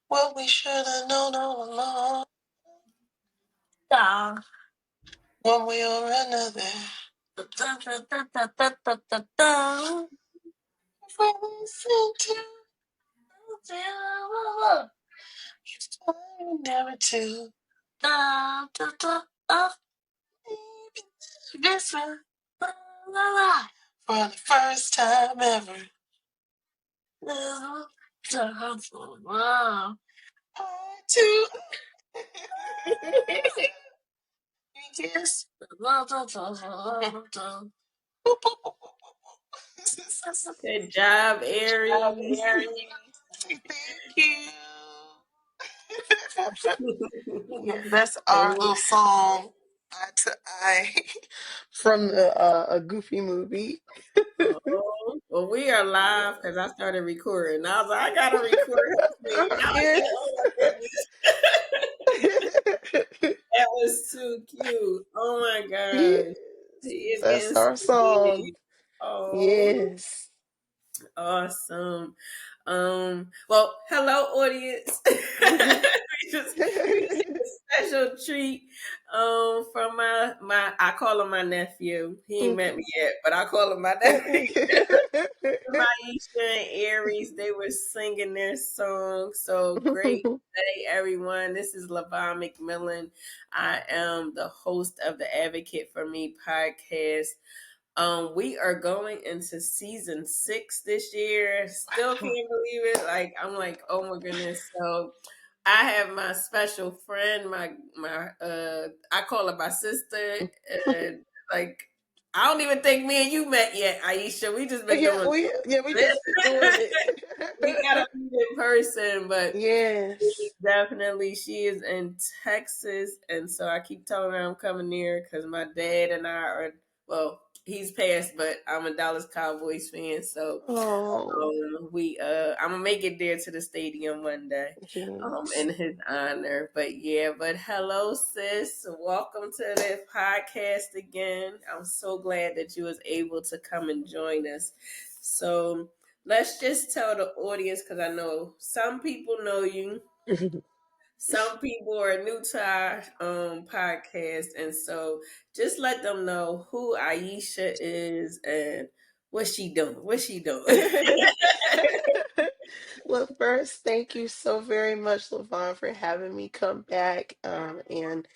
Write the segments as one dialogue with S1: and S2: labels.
S1: What we should have known all along, one way or another. If we listen to it's time never to. This one, for the first time ever. Part two. Yes.
S2: Good job, Aries.
S1: Thank you. Yeah, that's our little song, Eye to Eye, from a Goofy movie.
S2: Oh, well, we are live because I started recording. I was like, I gotta record her thing. I was like,
S1: Yes.
S2: oh my goodness. That was too cute. Oh my
S1: Yes.
S2: gosh. She is
S1: That's
S2: getting so
S1: our song.
S2: big. Oh,
S1: Yes.
S2: awesome. Well, hello audience. We just a special treat from my I call him my nephew. He ain't met me yet, but I call him my nephew. Aisha and Aries, they were singing their song. So great day, everyone. This is LaVon McMillan. I am the host of the Advocate for Me podcast. We are going into season 6 this year. Still can't believe it. Like I'm like, oh my goodness. So I have my special friend, my I call her my sister, and like I don't even think me and you met yet, Aisha. We just been doing
S1: We just been doing it.
S2: we gotta meet in person, but
S1: Yes.
S2: definitely she is in Texas, and so I keep telling her I'm coming there because my dad and I are well. He's passed, but I'm a Dallas Cowboys fan, so
S1: Oh,
S2: I'm gonna make it there to the stadium one day,
S1: yes.
S2: in his honor. But yeah, but hello, sis. Welcome to the podcast again. I'm so glad that you was able to come and join us. So let's just tell the audience because I know some people know you. Some people are new to our podcast, and so just let them know who Aisha is and what she doing. What she doing?
S1: Well, first, thank you so very much, LaVon, for having me come back, and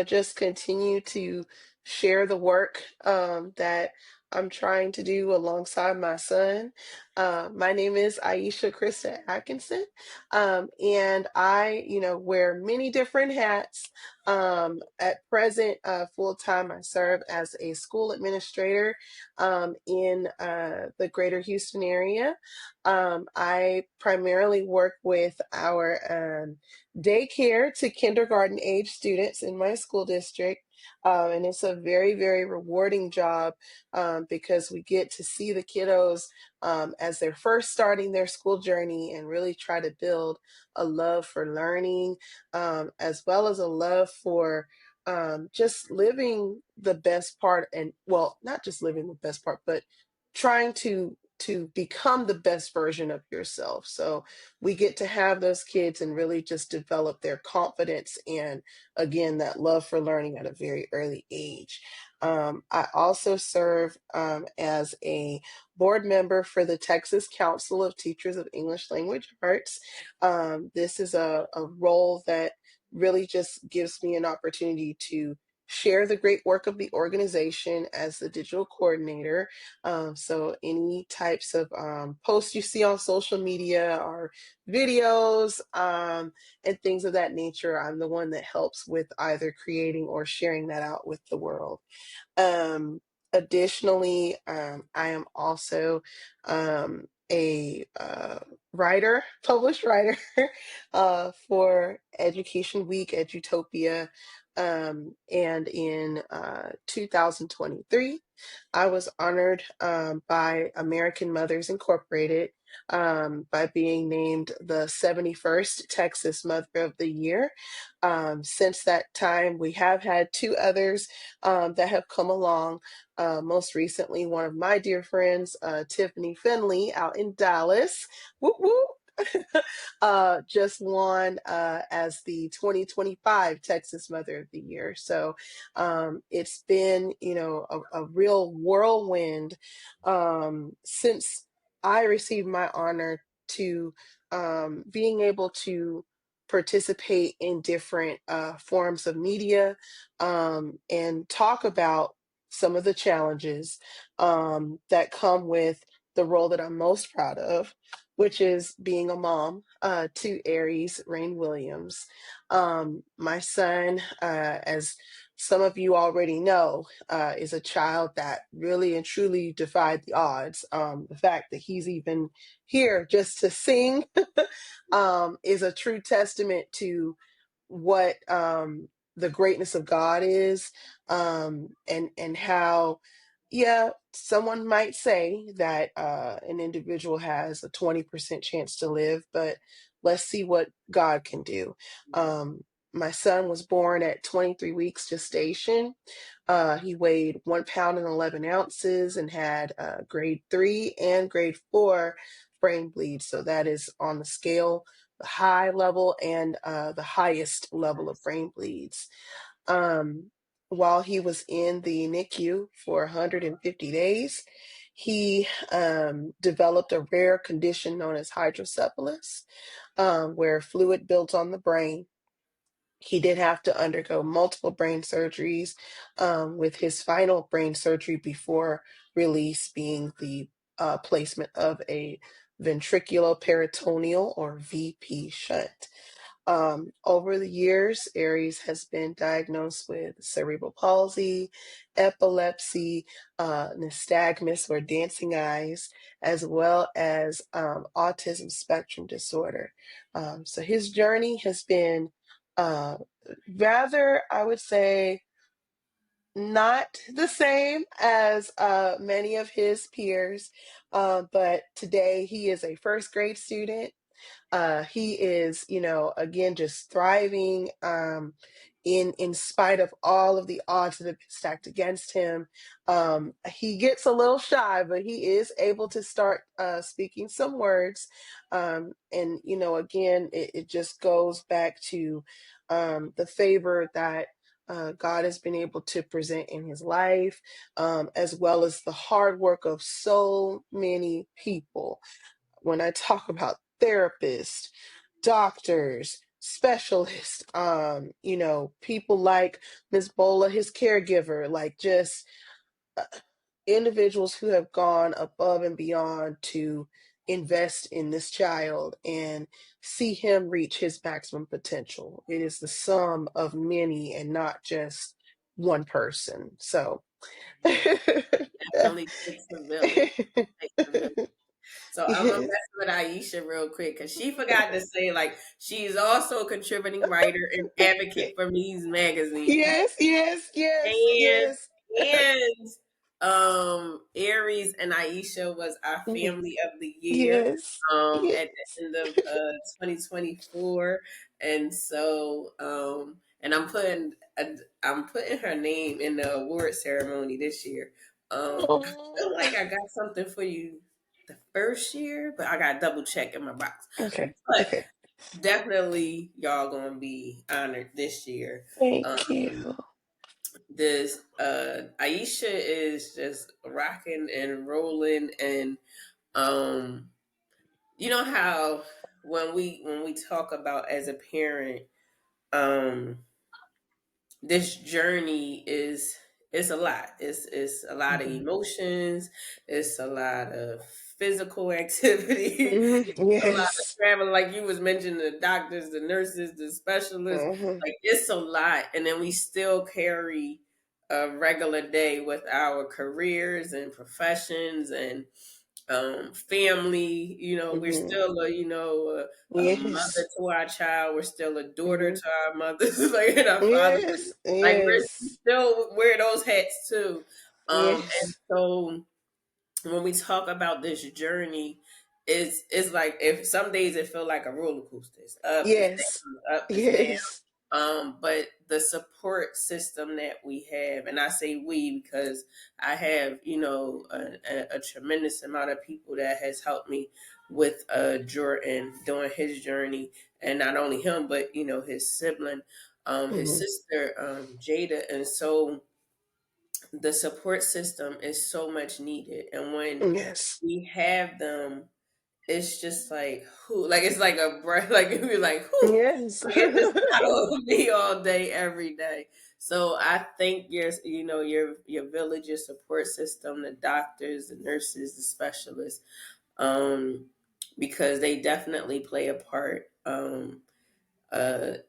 S1: just continue to share the work that I'm trying to do alongside my son. My name is Aisha Christa Atkinson, and I, wear many different hats. At present, full time, I serve as a school administrator in the greater Houston area. I primarily work with our daycare to kindergarten age students in my school district. And it's a very, very rewarding job because we get to see the kiddos as they're first starting their school journey and really try to build a love for learning, as well as a love for just living the best part, and well, not just living the best part, but trying to become the best version of yourself. So we get to have those kids and really just develop their confidence and again that love for learning at a very early age. I also serve as a board member for the Texas Council of Teachers of English Language Arts. This is a role that really just gives me an opportunity to share the great work of the organization as the digital coordinator. So any types of posts you see on social media or videos and things of that nature, I'm the one that helps with either creating or sharing that out with the world. Um, Additionally, I am also a writer, published writer for Education Week, Edutopia. And in 2023, I was honored by American Mothers Incorporated by being named the 71st Texas Mother of the Year. Since that time, we have had two others that have come along. Most recently, one of my dear friends, Tiffany Finley, out in Dallas. Whoop, whoop. just won as the 2025 Texas Mother of the Year. So it's been, a real whirlwind since I received my honor to being able to participate in different forms of media and talk about some of the challenges that come with the role that I'm most proud of, which is being a mom to Aries Rain Williams. My son, as some of you already know, is a child that really and truly defied the odds. The fact that he's even here just to sing is a true testament to what the greatness of God is, and how, yeah, someone might say that an individual has a 20% chance to live, but let's see what God can do. My son was born at 23 weeks gestation. He weighed 1 pound and 11 ounces and had grade 3 and grade 4 brain bleed. So that is on the scale, the high level and the highest level of brain bleeds. Um, while he was in the NICU for 150 days, he developed a rare condition known as hydrocephalus, where fluid builds on the brain. He did have to undergo multiple brain surgeries, with his final brain surgery before release being the placement of a ventriculoperitoneal or VP shunt. Over the years, Aries has been diagnosed with cerebral palsy, epilepsy, nystagmus or dancing eyes, as well as autism spectrum disorder. So his journey has been uh, rather, I would say, not the same as many of his peers, but today he is a first grade student. He is, again, just thriving in spite of all of the odds that have been stacked against him. He gets a little shy, but he is able to start speaking some words. And, again, it just goes back to the favor that God has been able to present in his life, as well as the hard work of so many people. When I talk about therapists, doctors, specialists, people like Miss Bola, his caregiver, like just individuals who have gone above and beyond to invest in this child and see him reach his maximum potential. It is the sum of many and not just one person. So,
S2: Definitely takes a village. Takes a village. So I'm gonna
S1: yes,
S2: mess with Aisha real quick because she forgot to say like she's also a contributing writer and advocate for Me's magazine.
S1: yes, yes, yes,
S2: And
S1: yes.
S2: Aries and Aisha was our
S1: Mhm.
S2: family of the year
S1: Yes,
S2: at
S1: yes.
S2: the end of 2024. And so and I'm putting her name in the award ceremony this year. I
S1: Oh,
S2: feel like I got something for you the first year, but I got to double check in my box.
S1: okay,
S2: But
S1: okay.
S2: definitely y'all gonna be honored this year.
S1: Thank
S2: Um,
S1: you.
S2: this Aisha is just rocking and rolling, and um you know how when we talk about as a parent, um this journey is it's a lot. It's a lot of
S1: Mhm.
S2: emotions, it's a lot of physical activity,
S1: Mhm.
S2: a lot of
S1: Yes.
S2: traveling, like you was mentioning, the doctors, the nurses, the specialists,
S1: Mhm.
S2: like it's a lot. And then we still carry a regular day with our careers and professions and family. We're
S1: Mhm.
S2: still a mother
S1: Yes.
S2: to our child. We're still a daughter
S1: Mhm.
S2: to our mothers, like and our fathers.
S1: Yes.
S2: Like we
S1: Yes.
S2: still wear those hats too. And
S1: Yes.
S2: so when we talk about this journey, it's like if some days it feel like a roller coaster. It's up, it's
S1: Yes.
S2: down, up, it's down.
S1: Yes.
S2: But the support system that we have, and I say we because I have, a tremendous amount of people that has helped me with Jordan during his journey, and not only him, but his sibling, his
S1: Mhm.
S2: sister, Jada, and so the support system is so much needed, and when
S1: Yes.
S2: we have them, it's just like who, like it's like a breath, like you're like who,
S1: Yes.
S2: it's not on me all day, every day. So I think your village, your support system, the doctors, the nurses, the specialists, um, because they definitely play a part.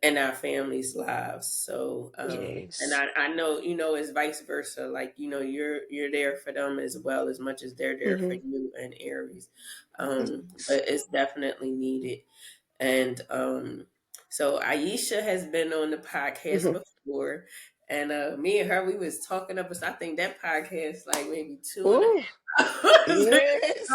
S2: In our families' lives. So, and
S1: Yes.
S2: I know, it's vice versa. Like, you're there for them as well as much as they're there for
S1: Hmm.
S2: you and Aries. But it's definitely needed. And so Aisha has been on the podcast
S1: Hmm.
S2: before. And me and her, we was talking up. I think that podcast like maybe two and a
S1: Ooh,
S2: half hours.
S1: yes.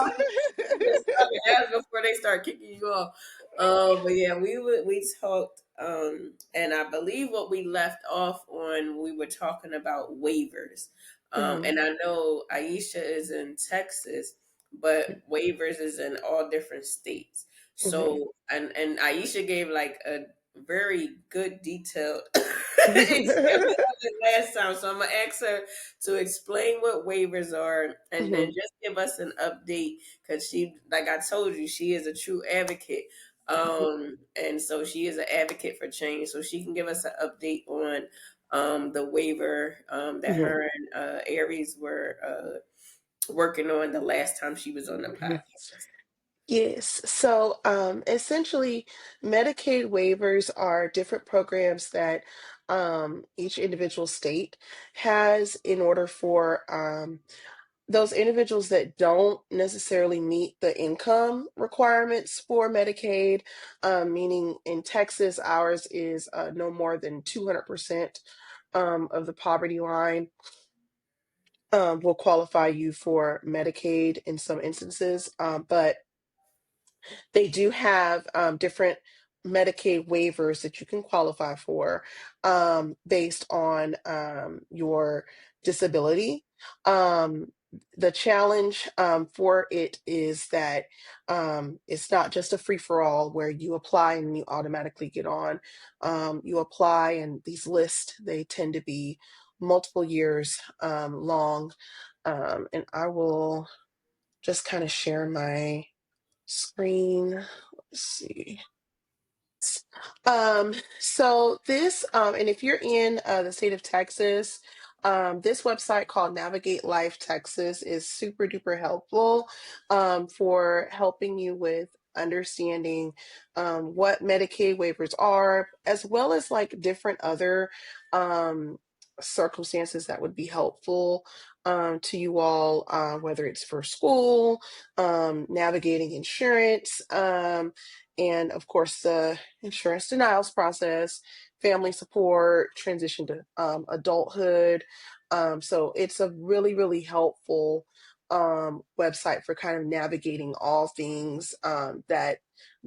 S2: Just talking before they start kicking you off. But yeah, we talked, and I believe what we left off on, we were talking about waivers.
S1: Hmm.
S2: And I know Aisha is in Texas, but waivers is in all different states.
S1: Hmm.
S2: So, and Aisha gave like a very good detailed example of it last time. So I'm gonna ask her to explain what waivers are, and then
S1: Hmm.
S2: just give us an update because she, like I told you, she is a true advocate. And so she is an advocate for change. So she can give us an update on the waiver that
S1: Hmm.
S2: her and Aries were working on the last time she was on the
S1: Hmm.
S2: podcast.
S1: Yes. So essentially, Medicaid waivers are different programs that each individual state has in order for those individuals that don't necessarily meet the income requirements for Medicaid, meaning in Texas, ours is no more than 200% of the poverty line. Will qualify you for Medicaid in some instances, but they do have different Medicaid waivers that you can qualify for based on your disability. Um, the challenge for it is that it's not just a free for all where you apply and you automatically get on. You apply, and these lists, they tend to be multiple years long. And I will just kind of share my screen. Let's see. So this, and if you're in the state of Texas, this website called Navigate Life Texas is super duper helpful for helping you with understanding what Medicaid waivers are, as well as like different other um, circumstances that would be helpful to you all, whether it's for school, navigating insurance, and of course the insurance denials process, family support, transition to adulthood. So it's a really, really helpful website for kind of navigating all things that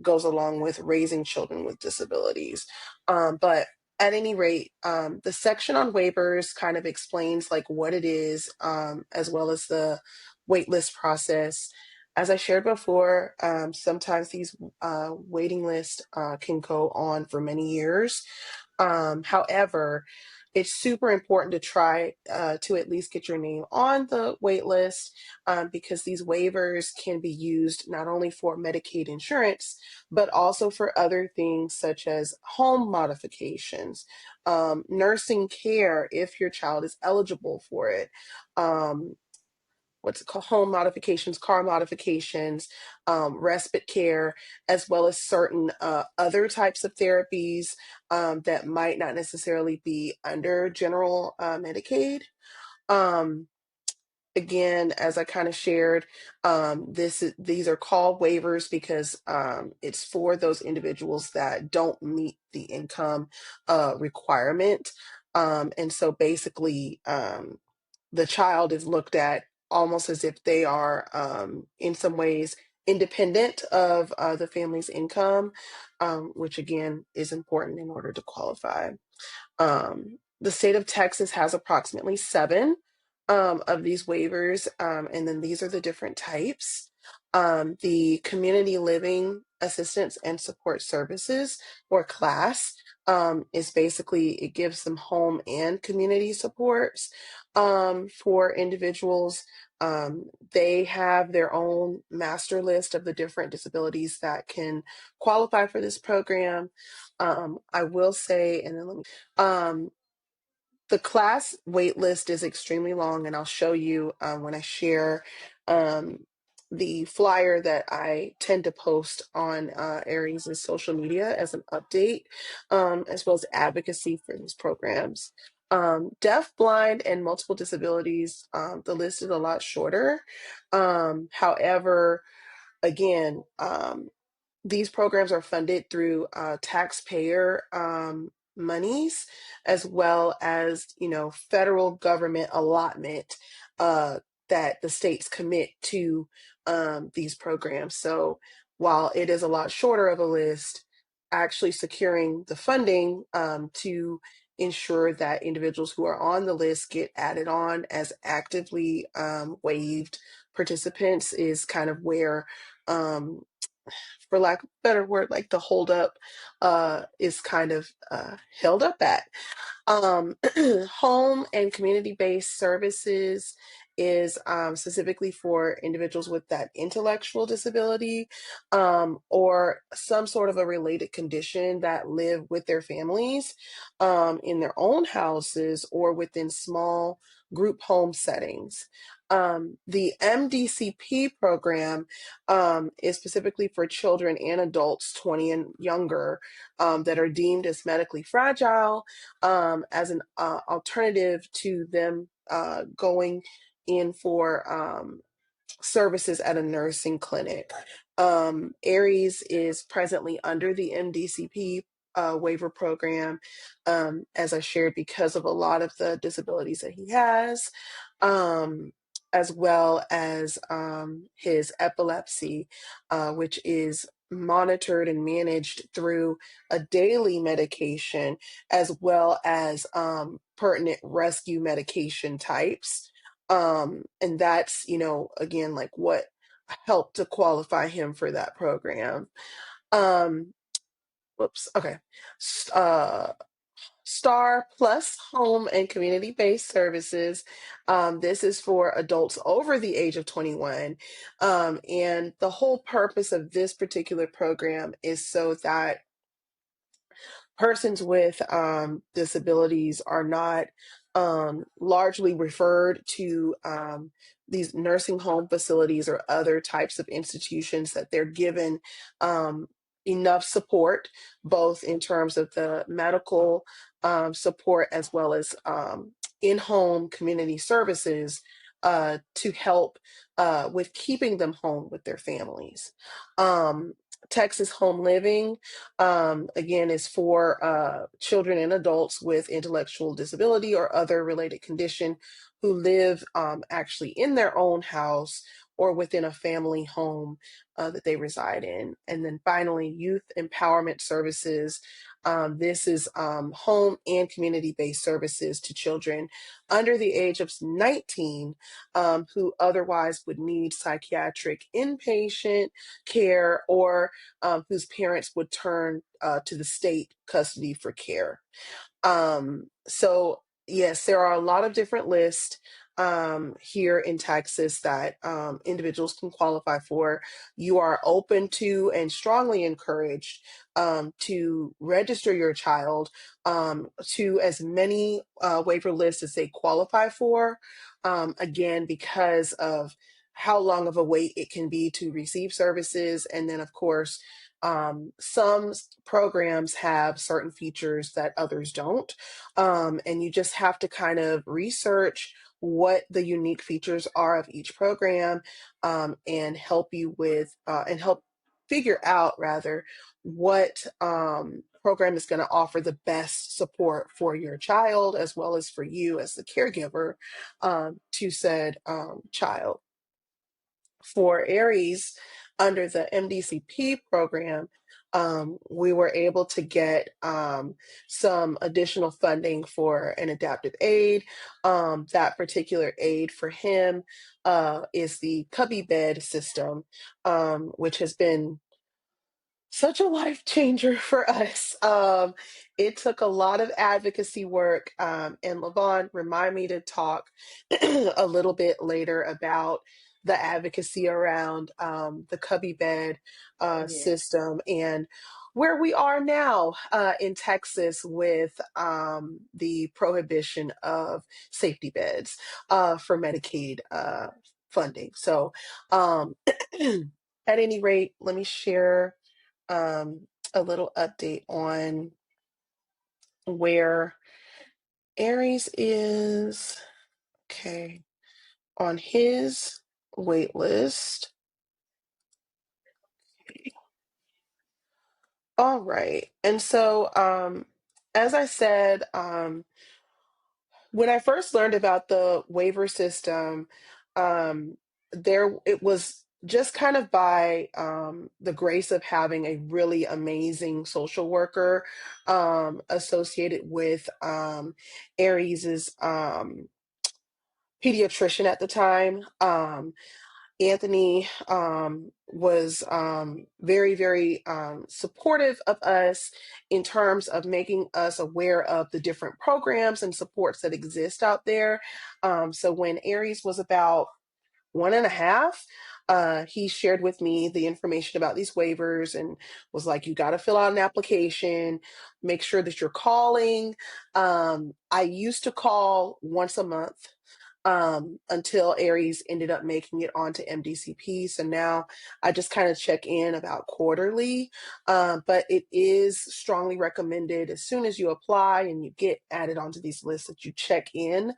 S1: goes along with raising children with disabilities. But at any rate, the section on waivers kind of explains like what it is, as well as the waitlist process. As I shared before, sometimes these waiting lists can go on for many years. However, it's super important to try to at least get your name on the wait list because these waivers can be used not only for Medicaid insurance, but also for other things such as home modifications, nursing care if your child is eligible for it. Um, what's it called, home modifications, car modifications, respite care, as well as certain other types of therapies that might not necessarily be under general Medicaid. Um, Again, as I kind of shared, these are called waivers because it's for those individuals that don't meet the income requirement. And so basically, the child is looked at almost as if they are, in some ways, independent of the family's income, which again is important in order to qualify. The state of Texas has approximately seven of these waivers, and then these are the different types. The community living assistance and support services, or CLASS, is basically, it gives them home and community supports for individuals. They have their own master list of the different disabilities that can qualify for this program. I will say, and then let me, um, the class wait list is extremely long, and I'll show you when I share um, the flyer that I tend to post on Aries' social media as an update, as well as advocacy for these programs. Deaf, blind, and multiple disabilities, the list is a lot shorter. However, again, these programs are funded through taxpayer monies, as well as, you know, federal government allotment that the states commit to these programs. So while it is a lot shorter of a list, actually securing the funding to ensure that individuals who are on the list get added on as actively waived participants is kind of where, for lack of a better word, like the holdup is kind of held up at. Home and community-based services is specifically for individuals with that intellectual disability or some sort of a related condition that live with their families in their own houses or within small group home settings. The MDCP program is specifically for children and adults 20 and younger that are deemed as medically fragile, as an alternative to them going in for services at a nursing clinic. Aries is presently under the MDCP waiver program, as I shared, because of a lot of the disabilities that he has, as well as his epilepsy, which is monitored and managed through a daily medication, as well as pertinent rescue medication types. And that's, you know, again, like what helped to qualify him for that program. Um, whoops, okay. Star Plus Home and Community Based Services. This is for adults over the age of 21. And the whole purpose of this particular program is so that persons with disabilities are not largely referred to these nursing home facilities or other types of institutions, that they're given enough support, both in terms of the medical support as well as in-home community services to help with keeping them home with their families. Texas Home Living, again, is for children and adults with intellectual disability or other related condition who live actually in their own house or within a family home that they reside in. And then finally, Youth Empowerment Services. This is home and community-based services to children under the age of 19 who otherwise would need psychiatric inpatient care, or whose parents would turn to the state custody for care. So yes, there are a lot of different lists here in Texas that individuals can qualify for. You are open to and strongly encouraged to register your child to as many waiver lists as they qualify for. Again, because of how long of a wait it can be to receive services. And then, of course, some programs have certain features that others don't. And you just have to kind of research what the unique features are of each program, and help you with, and help figure out rather what program is going to offer the best support for your child, as well as for you as the caregiver to said child. For Aries, under the MDCP program, we were able to get some additional funding for an adaptive aid. That particular aid for him is the cubby bed system, which has been such a life changer for us. It took a lot of advocacy work, and Levon, remind me to talk a little bit later about the advocacy around the cubby bed
S2: Yeah.
S1: system and where we are now in Texas with the prohibition of safety beds for Medicaid funding. So, at any rate, let me share a little update on where Aries is. Okay, on his wait list. All right. And so, as I said, when I first learned about the waiver system, there it was just kind of by the grace of having a really amazing social worker associated with Aries's pediatrician at the time. Anthony was very, very supportive of us in terms of making us aware of the different programs and supports that exist out there. So when Aries was about 1.5, he shared with me the information about these waivers and was like, you got to fill out an application, make sure that you're calling. I used to call once a month until Aries ended up making it onto MDCP. So now I just kind of check in about quarterly, but it is strongly recommended as soon as you apply and you get added onto these lists that you check in.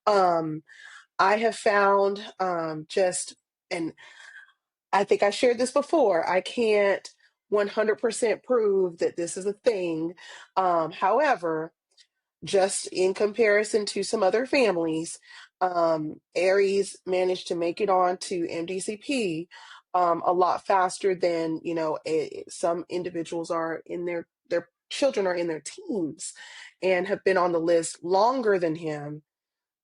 S1: Um, I have found and I think I shared this before, I can't 100% prove that this is a thing. However, just in comparison to some other families, Aries managed to make it on to MDCP a lot faster than, some individuals are in their children are in their teens and have been on the list longer than him,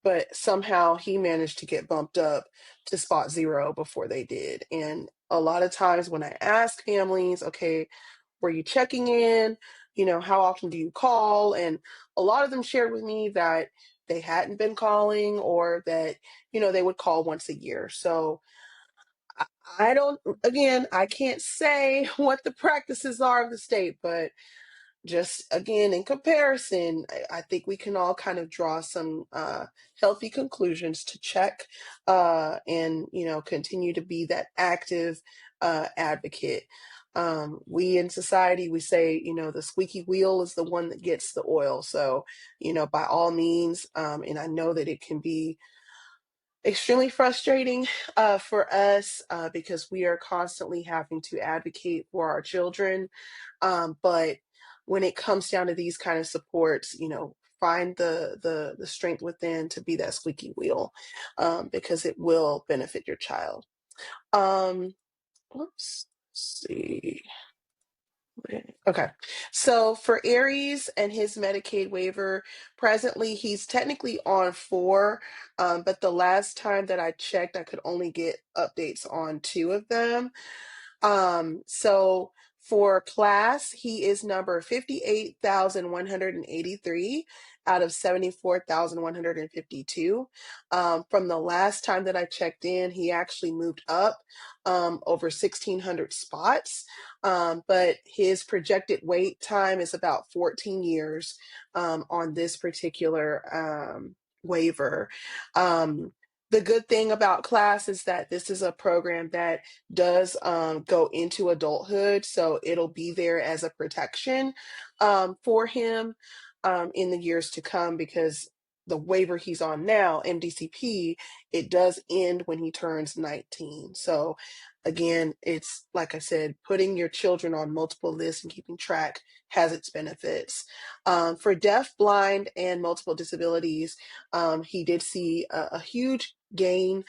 S1: but somehow he managed to get bumped up to spot 0 before they did. And a lot of times when I ask families, okay, were you checking in? How often do you call? And a lot of them shared with me that they hadn't been calling or that, they would call once a year. So I I don't, again, I can't say what the practices are of the state, but just again, in comparison, I think we can all kind of draw some healthy conclusions to check and, continue to be that active advocate. We in society, we say, the squeaky wheel is the one that gets the oil. So, by all means, and I know that it can be extremely frustrating for us because we are constantly having to advocate for our children. But when it comes down to these kind of supports, find the strength within to be that squeaky wheel because it will benefit your child. Um, let's see. Okay. So for Aries and his Medicaid waiver, presently he's technically on 4, but the last time that I checked, I could only get updates on 2 of them. So for class, he is number 58,183 out of 74,152. From the last time that I checked in, he actually moved up over 1,600 spots, but his projected wait time is about 14 years on this particular waiver. The good thing about class is that this is a program that does go into adulthood, so it'll be there as a protection for him in the years to come because the waiver he's on now, MDCP, it does end when he turns 19. So again, it's like I said, putting your children on multiple lists and keeping track has its benefits. For deaf, blind, and multiple disabilities, he did see a huge gain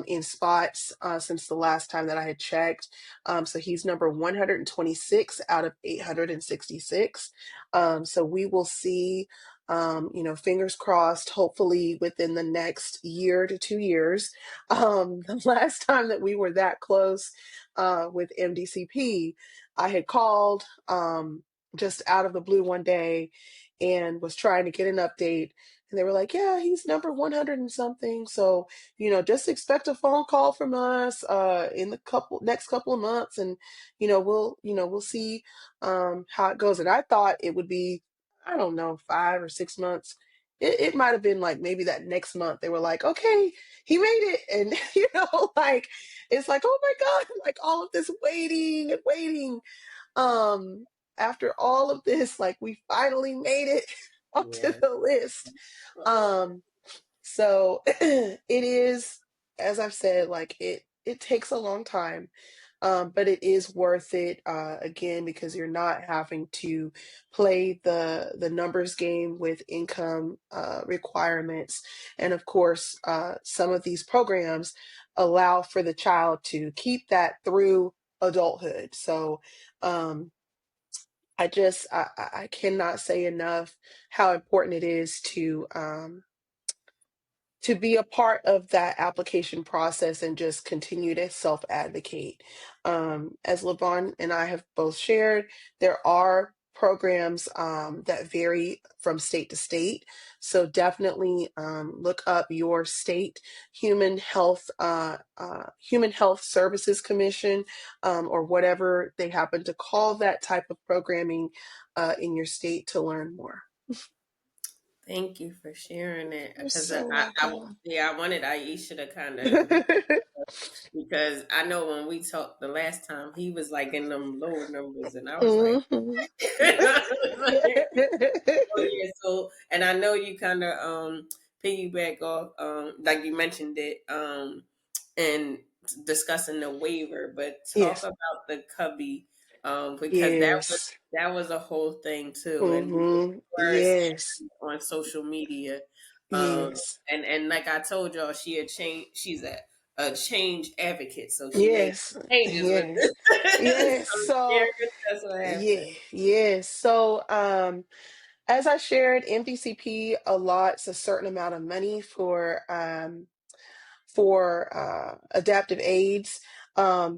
S1: in spots since the last time that I had checked. So he's number 126 out of 866. So we will see, fingers crossed, hopefully within the next year to 2 years. The last time that we were that close with MDCP, I had called just out of the blue one day and was trying to get an update. And they were like, yeah, he's number 100 and something. So, just expect a phone call from us in the next couple of months. And, we'll see how it goes. And I thought it would be, I don't know, 5 or 6 months. It might have been like maybe that next month they were like, okay, he made it. And, like, it's like, oh my God, like all of this waiting and waiting. Um, After all of this, like we finally made it onto
S2: Yeah.
S1: the list.
S2: Oh,
S1: Um, so it is, as I've said, like it takes a long time, but it is worth it, again, because you're not having to play the numbers game with income requirements. And of course, some of these programs allow for the child to keep that through adulthood. So um, I cannot say enough how important it is to be a part of that application process and just continue to self advocate. As LaVon and I have both shared, there are programs that vary from state to state. So definitely look up your state Human Health Services Commission, or whatever they happen to call that type of programming in your state to learn more.
S2: thank you for sharing it
S1: You're
S2: because
S1: so welcome.
S2: I wanted Aisha to kind of because I know when we talked the last time, he was like in them low numbers, and I was like,
S1: Mhm.
S2: oh yeah. So, and I know you kind of piggyback off, like you mentioned it, and discussing the waiver, but talk
S1: Yes.
S2: about the cubby, because
S1: Yes.
S2: that was a whole thing too, and we were
S1: Yes.
S2: seeing on social media,
S1: Yes.
S2: and like I told y'all, she's a change advocate, so she made
S1: Yes.
S2: changes with
S1: Yes.
S2: this.
S1: Yes.
S2: So
S1: So,
S2: that's what happened.
S1: yeah. Yes. So, as I shared, MDCP allots a certain amount of money for adaptive aids,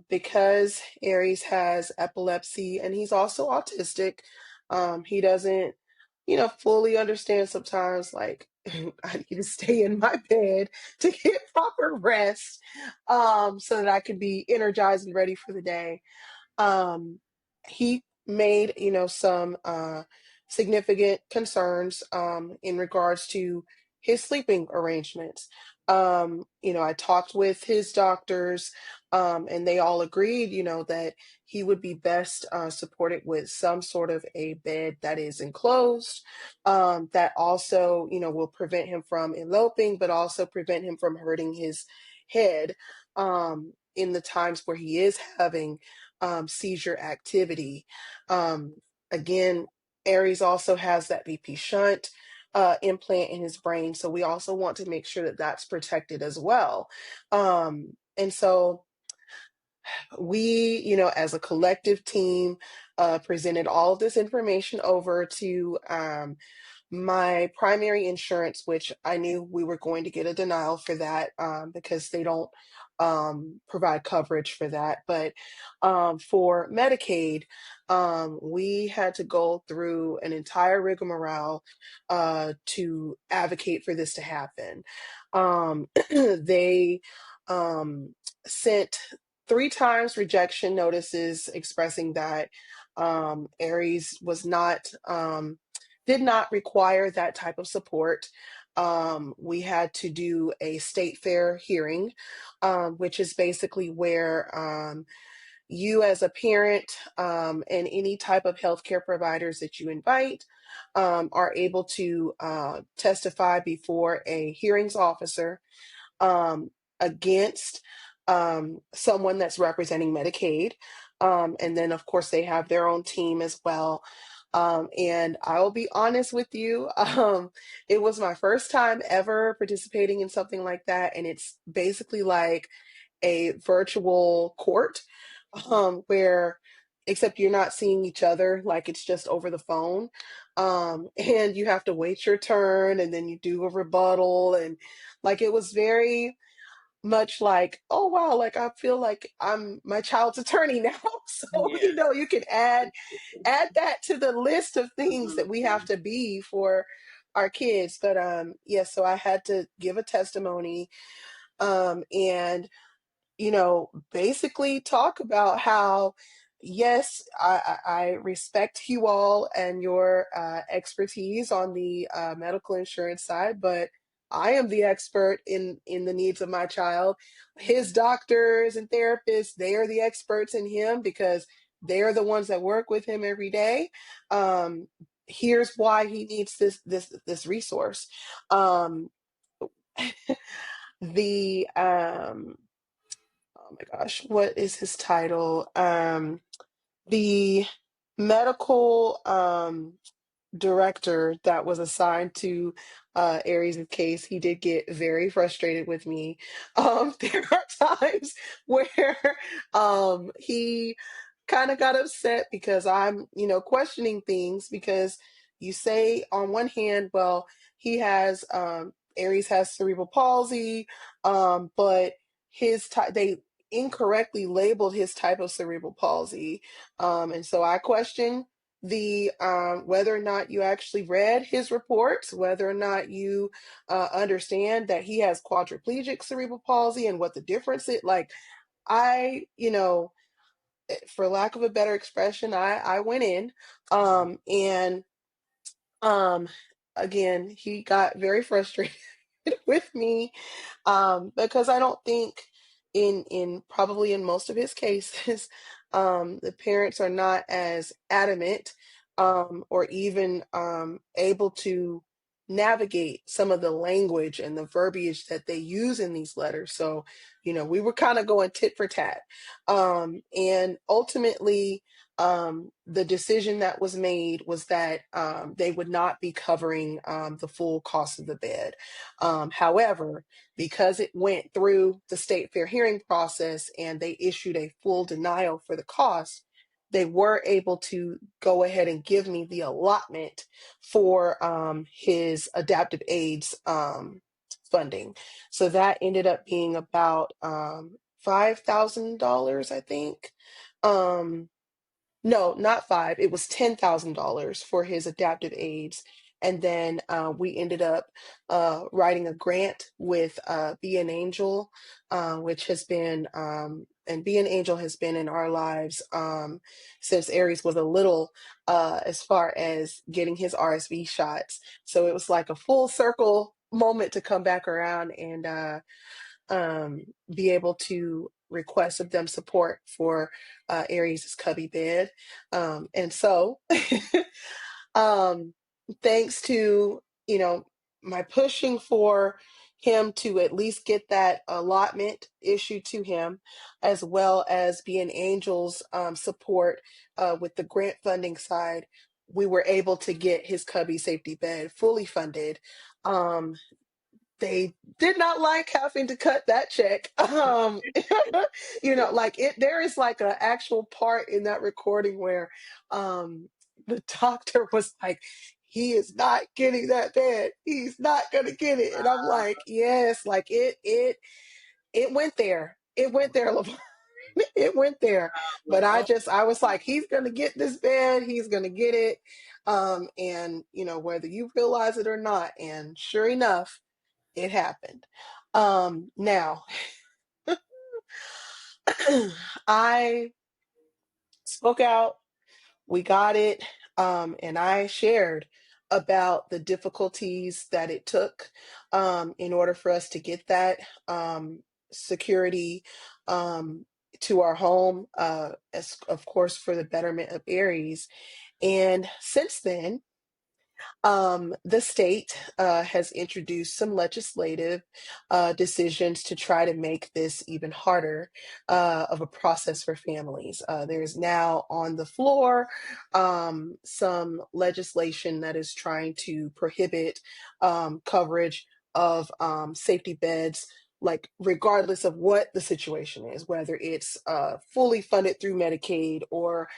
S1: because Aries has epilepsy and he's also autistic. He doesn't, fully understand sometimes, like, I need to stay in my bed to get proper rest, so that I can be energized and ready for the day. um, he made, some significant concerns in regards to his sleeping arrangements. I talked with his doctors, and they all agreed, that he would be best supported with some sort of a bed that is enclosed, that also, will prevent him from eloping, but also prevent him from hurting his head in the times where he is having seizure activity. Um, Again, Aries also has that BP shunt implant in his brain, so we also want to make sure that that's protected as well. And so we, as a collective team, presented all of this information over to my primary insurance, which I knew we were going to get a denial for that, because they don't provide coverage for that. But for Medicaid, we had to go through an entire rigmarole to advocate for this to happen. They sent 3 times rejection notices expressing that Aries did not require that type of support. We had to do a state fair hearing, which is basically where you, as a parent, and any type of healthcare providers that you invite, are able to testify before a hearings officer. um, against someone that's representing Medicaid. And then, of course, they have their own team as well. And I'll be honest with you, it was my first time ever participating in something like that. And it's basically like a virtual court, where except you're not seeing each other, like it's just over the phone. And you have to wait your turn and then you do a rebuttal. And like it was very much like, oh wow, like I feel like I'm my child's attorney now. So,
S2: Yeah.
S1: you can add that to the list of things that we have to be for our kids. But yeah, so I had to give a testimony, and basically talk about how, yes, I respect you all and your expertise on the medical insurance side, but I am the expert in the needs of my child. His doctors and therapists, they are the experts in him because they are the ones that work with him every day. Um, Here's why he needs this resource. Um, the oh my gosh, what is his title? The medical director that was assigned to Aries' case, he did get very frustrated with me. There are times where he kind of got upset because I'm, questioning things because you say on one hand, well, he has Aries has cerebral palsy, but his type they incorrectly labeled his type of cerebral palsy, and so I question the whether or not you actually read his reports, whether or not you understand that he has quadriplegic cerebral palsy and what the difference is. Like I, for lack of a better expression, I went in, and um, again, he got very frustrated with me, because I don't think in probably in most of his cases, the parents are not as adamant, or even able to navigate some of the language and the verbiage that they use in these letters. So, we were kind of going tit for tat. And ultimately, the decision that was made was that they would not be covering the full cost of the bed. However, because it went through the state fair hearing process and they issued a full denial for the cost, they were able to go ahead and give me the allotment for his adaptive aids funding. So that ended up being about $5,000, I think. Um, no, not five. It was $10,000 for his adaptive aids. And then we ended up writing a grant with Be an Angel, which has been, and Be an Angel has been in our lives since Aries was a little, as far as getting his RSV shots. So it was like a full circle moment to come back around and be able to request of them support for Aries' cubby bed. And so, um, thanks to, my pushing for him to at least get that allotment issued to him, as well as being Angel's support with the grant funding side, we were able to get his cubby safety bed fully funded. They did not like having to cut that check. Like there is like an actual part in that recording where the doctor was like, he is not getting that bed. He's not gonna get it. And I'm like, yes, like it went there. It went there, LeVar. It went there. But
S2: Oh,
S1: I was like, he's gonna get this bed, he's gonna get it. And whether you realize it or not, and sure enough, it happened. Now, I spoke out, we got it, and I shared about the difficulties that it took in order for us to get that security um, to our home, as of course for the betterment of Aries. And since then, The state has introduced some legislative decisions to try to make this even harder of a process for families. There's now on the floor some legislation that is trying to prohibit coverage of safety beds, like regardless of what the situation is, whether it's fully funded through Medicaid or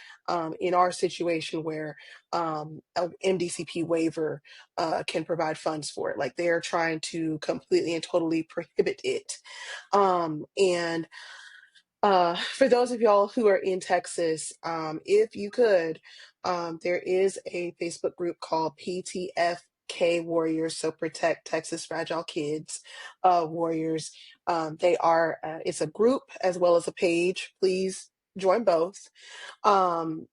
S1: in our situation where a MDCP waiver can provide funds for it. Like they're trying to completely and totally prohibit it. And for those of y'all who are in Texas, if you could, there is a Facebook group called PTFK Warriors, so Protect Texas Fragile Kids Warriors. It's a group as well as a page. Please join both, and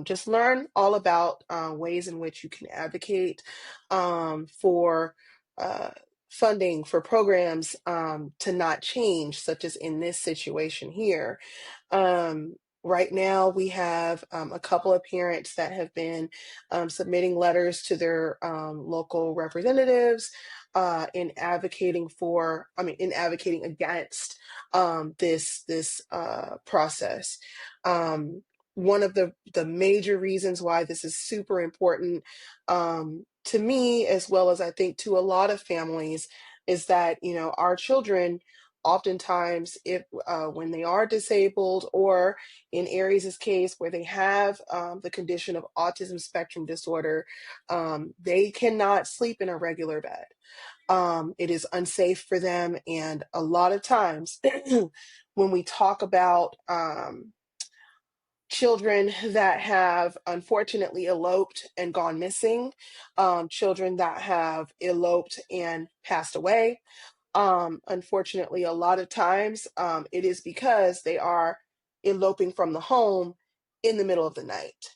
S1: just learn all about ways in which you can advocate for uh, funding for programs to not change, such as in this situation here. Um, right now, we have a couple of parents that have been submitting letters to their local representatives in advocating against this process. One of the major reasons why this is super important to me, as well as I think to a lot of families, is that our children oftentimes, if when they are disabled, or in Aries' case where they have the condition of autism spectrum disorder, they cannot sleep in a regular bed. It is unsafe for them, and a lot of times when we talk about children that have unfortunately eloped and gone missing, children that have eloped and passed away, unfortunately, a lot of times it is because they are eloping from the home in the middle of the night.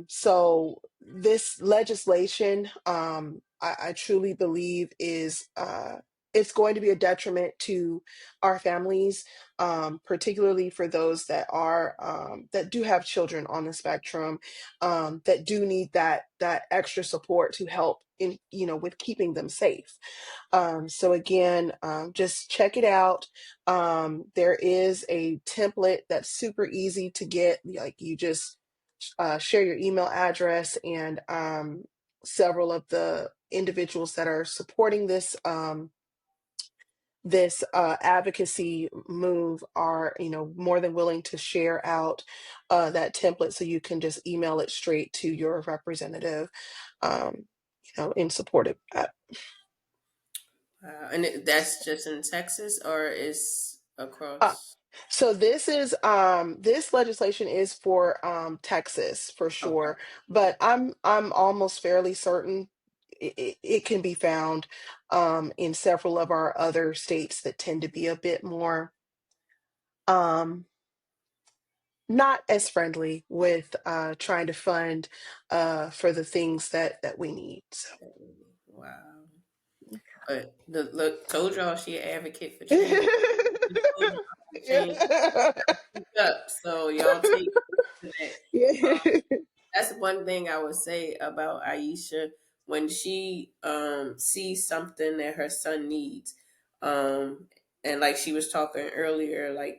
S1: So this legislation, I truly believe is it's going to be a detriment to our families, particularly for those that do have children on the spectrum, that do need that extra support to help in with keeping them safe. So again, just check it out. There is a template that's super easy to get. Like you just share your email address, and several of the individuals that are supporting this advocacy move are more than willing to share out that template, so you can just email it straight to your representative in support of that.
S2: And that's just in Texas, or is
S1: Uh,
S2: across?
S1: so this legislation is for Texas for
S2: Okay.
S1: sure, but I'm almost fairly certain it can be found in several of our other states that tend to be a bit more um not as friendly with trying to fund for the things that we need. So
S2: Wow. But look, told y'all she an advocate for change. Told y'all for change.
S1: yeah.
S2: Speak up. So y'all take that.
S1: Yeah.
S2: That's one thing I would say about Aisha when she sees something that her son needs. Um and like she was talking earlier, like,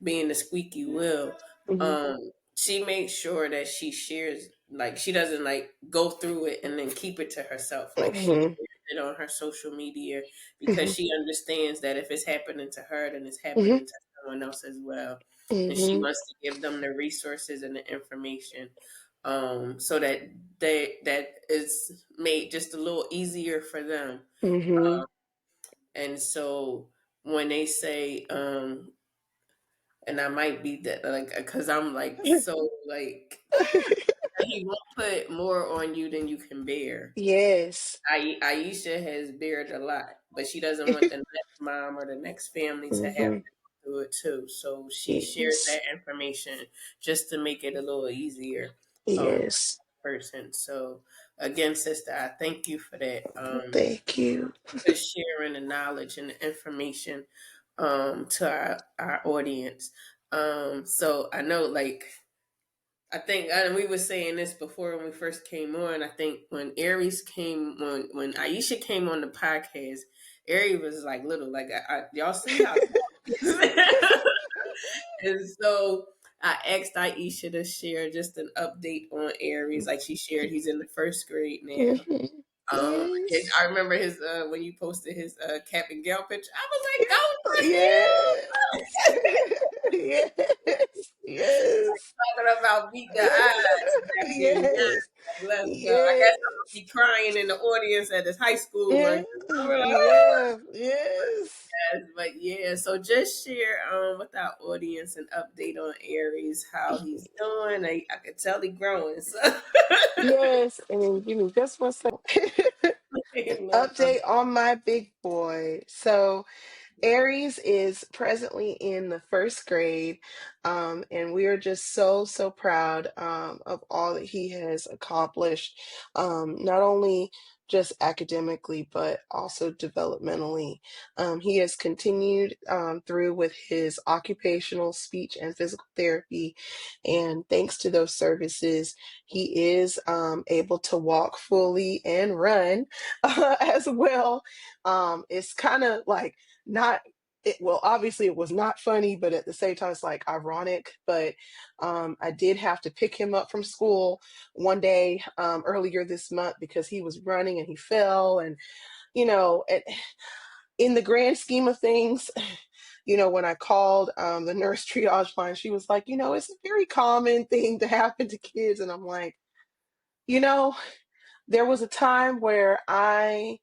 S2: being the squeaky wheel,
S1: Mhm.
S2: she makes sure that she shares, like she doesn't like go through it and then keep it to herself. Like she
S1: Mhm.
S2: shares it on her social media because
S1: Mhm.
S2: she understands that if it's happening to her, then it's
S1: Mhm.
S2: happening to someone else as well. And she
S1: Mhm.
S2: wants to give them the resources and the information, so that that is made just a little easier for them.
S1: Mhm.
S2: And so when they say, and I might be that, like, because I'm like so like, he won't put more on you than you can bear.
S1: Yes.
S2: Aisha has bared a lot, but she doesn't want the next mom or the next family to have
S1: Mhm.
S2: to go through it too. So she shares
S1: Yes.
S2: that information just to make it a little easier, for
S1: Yes.
S2: the person. So again, sister, I thank you for that.
S1: Thank you.
S2: For sharing the knowledge and the information to our audience. So I know, like, I think, and we were saying this before when we first came on. I think when Aries came, when Aisha came on the podcast, Aries was like little, like y'all see how and so I asked Aisha to share just an update on Aries. Like she shared, he's in the first grade now.
S1: Mhm. Yes.
S2: I remember his when you posted his cap and gown picture. I was like, go for
S1: Yes. Yes. Yes.
S2: talking about beat the odds back in yeah.
S1: Yes.
S2: Like, let's go. I guess I'm gonna
S1: Yes.
S2: be crying in the audience at his high school
S1: Yeah.
S2: one. I'm like,
S1: Yeah. Yes.
S2: yes, but yeah. So just share with our audience an update on Aries, how he's doing. I could tell he growing. So
S1: Yes. And then give me just one second. An
S2: no problem.
S1: update on my big boy. So Aries is presently in the first grade, and we are just so proud of all that he has accomplished, not only just academically, but also developmentally. He has continued through with his occupational speech and physical therapy, and thanks to those services, he is able to walk fully and run as well. It's kind of like not well, obviously it was not funny, but at the same time it's like ironic. But I did have to pick him up from school one day earlier this month because he was running and he fell. And in the grand scheme of things, when I called the nurse triage line, she was like, it's a very common thing to happen to kids. And I'm like, you know there was a time where I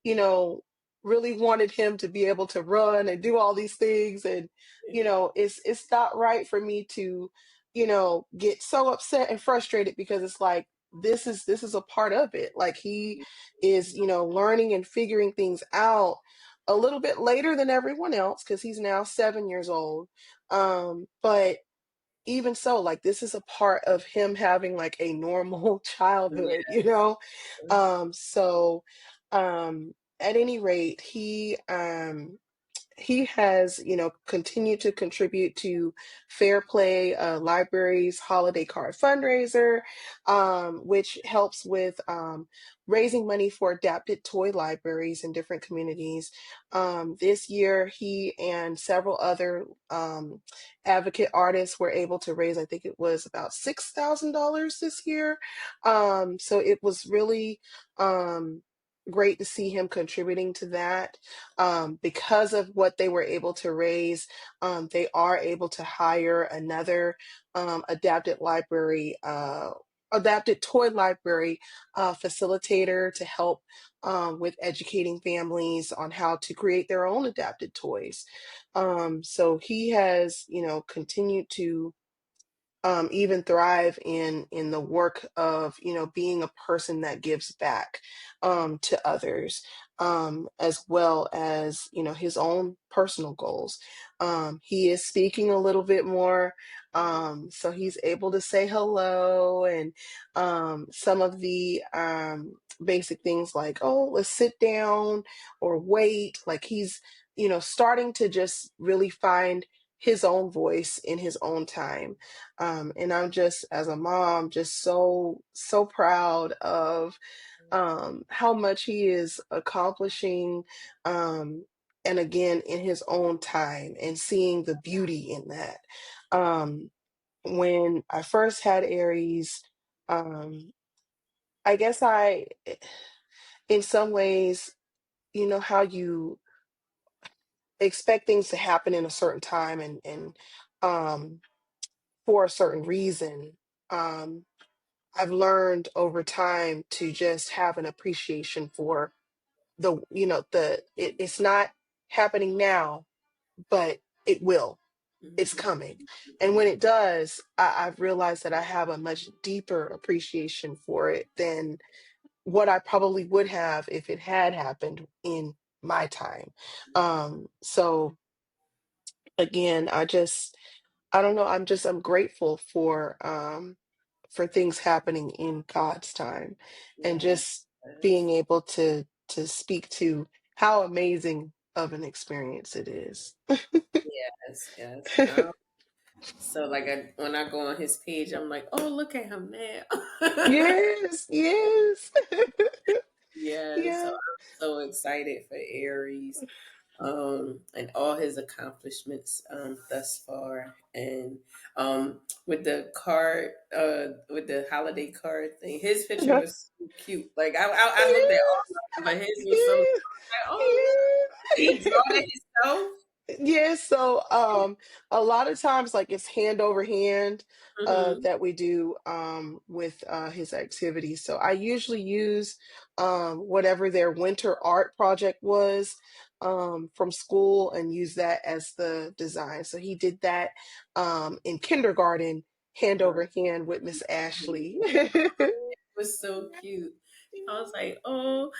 S1: you know, really wanted him to be able to run and do all these things. And, it's not right for me to, get so upset and frustrated because it's like this is a part of it. Like he is, learning and figuring things out a little bit later than everyone else because he's now 7 years old. But even so, like this is a part of him having like a normal childhood,
S2: Yeah.
S1: so at any rate, he has, continued to contribute to Fair Play Libraries Holiday Card Fundraiser, which helps with raising money for adapted toy libraries in different communities. This year, he and several other advocate artists were able to raise, I think it was about $6,000 this year. So it was really great to see him contributing to that. Because of what they were able to raise, they are able to hire another adapted toy library facilitator to help with educating families on how to create their own adapted toys. So he has, continued to even thrive in the work of being a person that gives back to others, as well as his own personal goals. He is speaking a little bit more, so he's able to say hello and some of the basic things like, oh, let's sit down or wait. Like he's starting to just really find his own voice in his own time. And I'm just, as a mom, just so proud of how much he is accomplishing. And again, in his own time, and seeing the beauty in that. Um, when I first had Aries, um, I guess in some ways, how you expect things to happen in a certain time and um, for a certain reason. Um, I've learned over time to just have an appreciation for it's not happening now, but it will. It's coming. And when it does, I've realized that I have a much deeper appreciation for it than what I probably would have if it had happened in my time. So again, I don't know, I'm grateful for things happening in God's time and
S2: Yes.
S1: just being able to speak to how amazing of an experience it is.
S2: Yes. Yes. So like when I go on his page, I'm like, oh, look at him now.
S1: Yes, yes.
S2: Yeah, so
S1: Yeah.
S2: I'm so excited for Aries, and all his accomplishments thus far, and with the card, with the holiday card thing, his picture
S1: Uh-huh.
S2: was so cute. Like I looked at all
S1: Yes,
S2: of them, but his was so
S1: yes,
S2: like, oh look, he
S1: yes.
S2: draw it himself.
S1: Yeah, so a lot of times like it's hand over hand
S2: Mm-hmm.
S1: that we do with his activities. So I usually use whatever their winter art project was from school and use that as the design. So he did that in kindergarten, hand over hand with Miss Ashley.
S2: It was so cute. I was like, oh,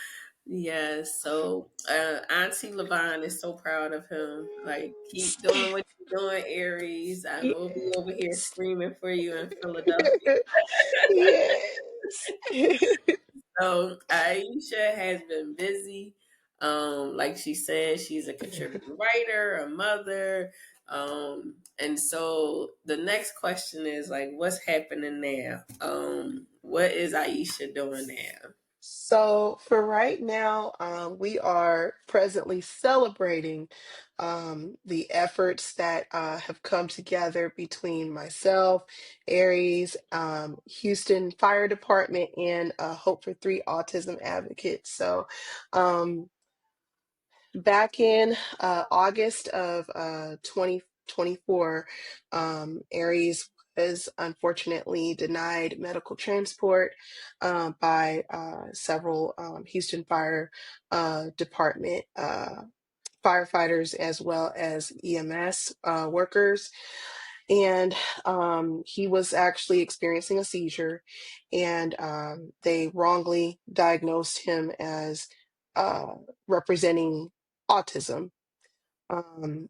S2: yes. So, Auntie Levine is so proud of him. Like, keep doing what you're doing, Aries. I know we'll be over here
S1: Yes.
S2: screaming for you in Philadelphia.
S1: Yes.
S2: So, Aisha has been busy. Like she said, she's a contributing writer, a mother. And so the next question is like, what's happening now? What is Aisha doing now?
S1: So for right now, we are presently celebrating the efforts that have come together between myself, Aries, Houston Fire Department, and Hope for Three Autism Advocates. So um, back in August of 2024, Aries was unfortunately denied medical transport by several Houston Fire Department firefighters as well as EMS workers. And he was actually experiencing a seizure, and they wrongly diagnosed him as uh, representing autism.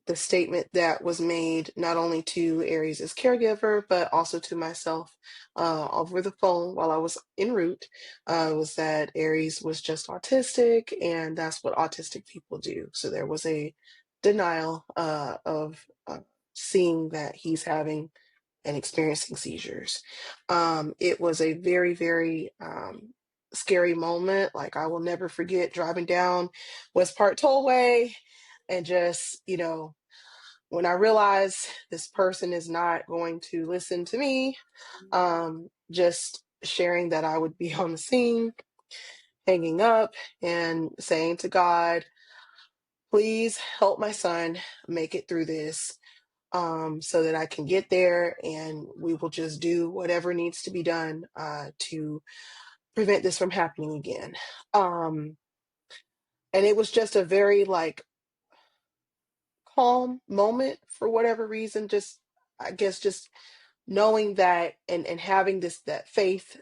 S1: The statement that was made not only to Aries' caregiver, but also to myself over the phone while I was en route was that Aries was just autistic, and that's what autistic people do. So there was a denial of seeing that he's having and experiencing seizures. It was a very, very scary moment. Like, I will never forget driving down West Park Tollway and just, when I realized this person is not going to listen to me, just sharing that I would be on the scene, hanging up, and saying to God, please help my son make it through this so that I can get there, and we will just do whatever needs to be done to prevent this from happening again. Um, and it was just a very like calm moment for whatever reason. Just I guess just knowing that and having that faith,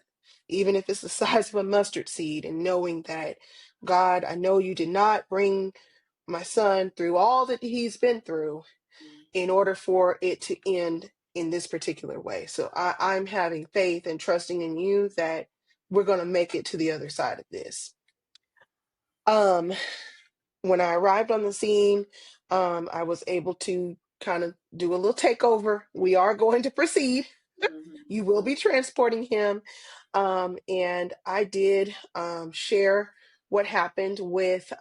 S1: even if it's the size of a mustard seed, and knowing that God, I know you did not bring my son through all that he's been through in order for it to end in this particular way. So I'm having faith and trusting in you that we're going to make it to the other side of this. Um, when I arrived on the scene, I was able to kind of do a little takeover. We are going to proceed. You will be transporting him. And I did share what happened with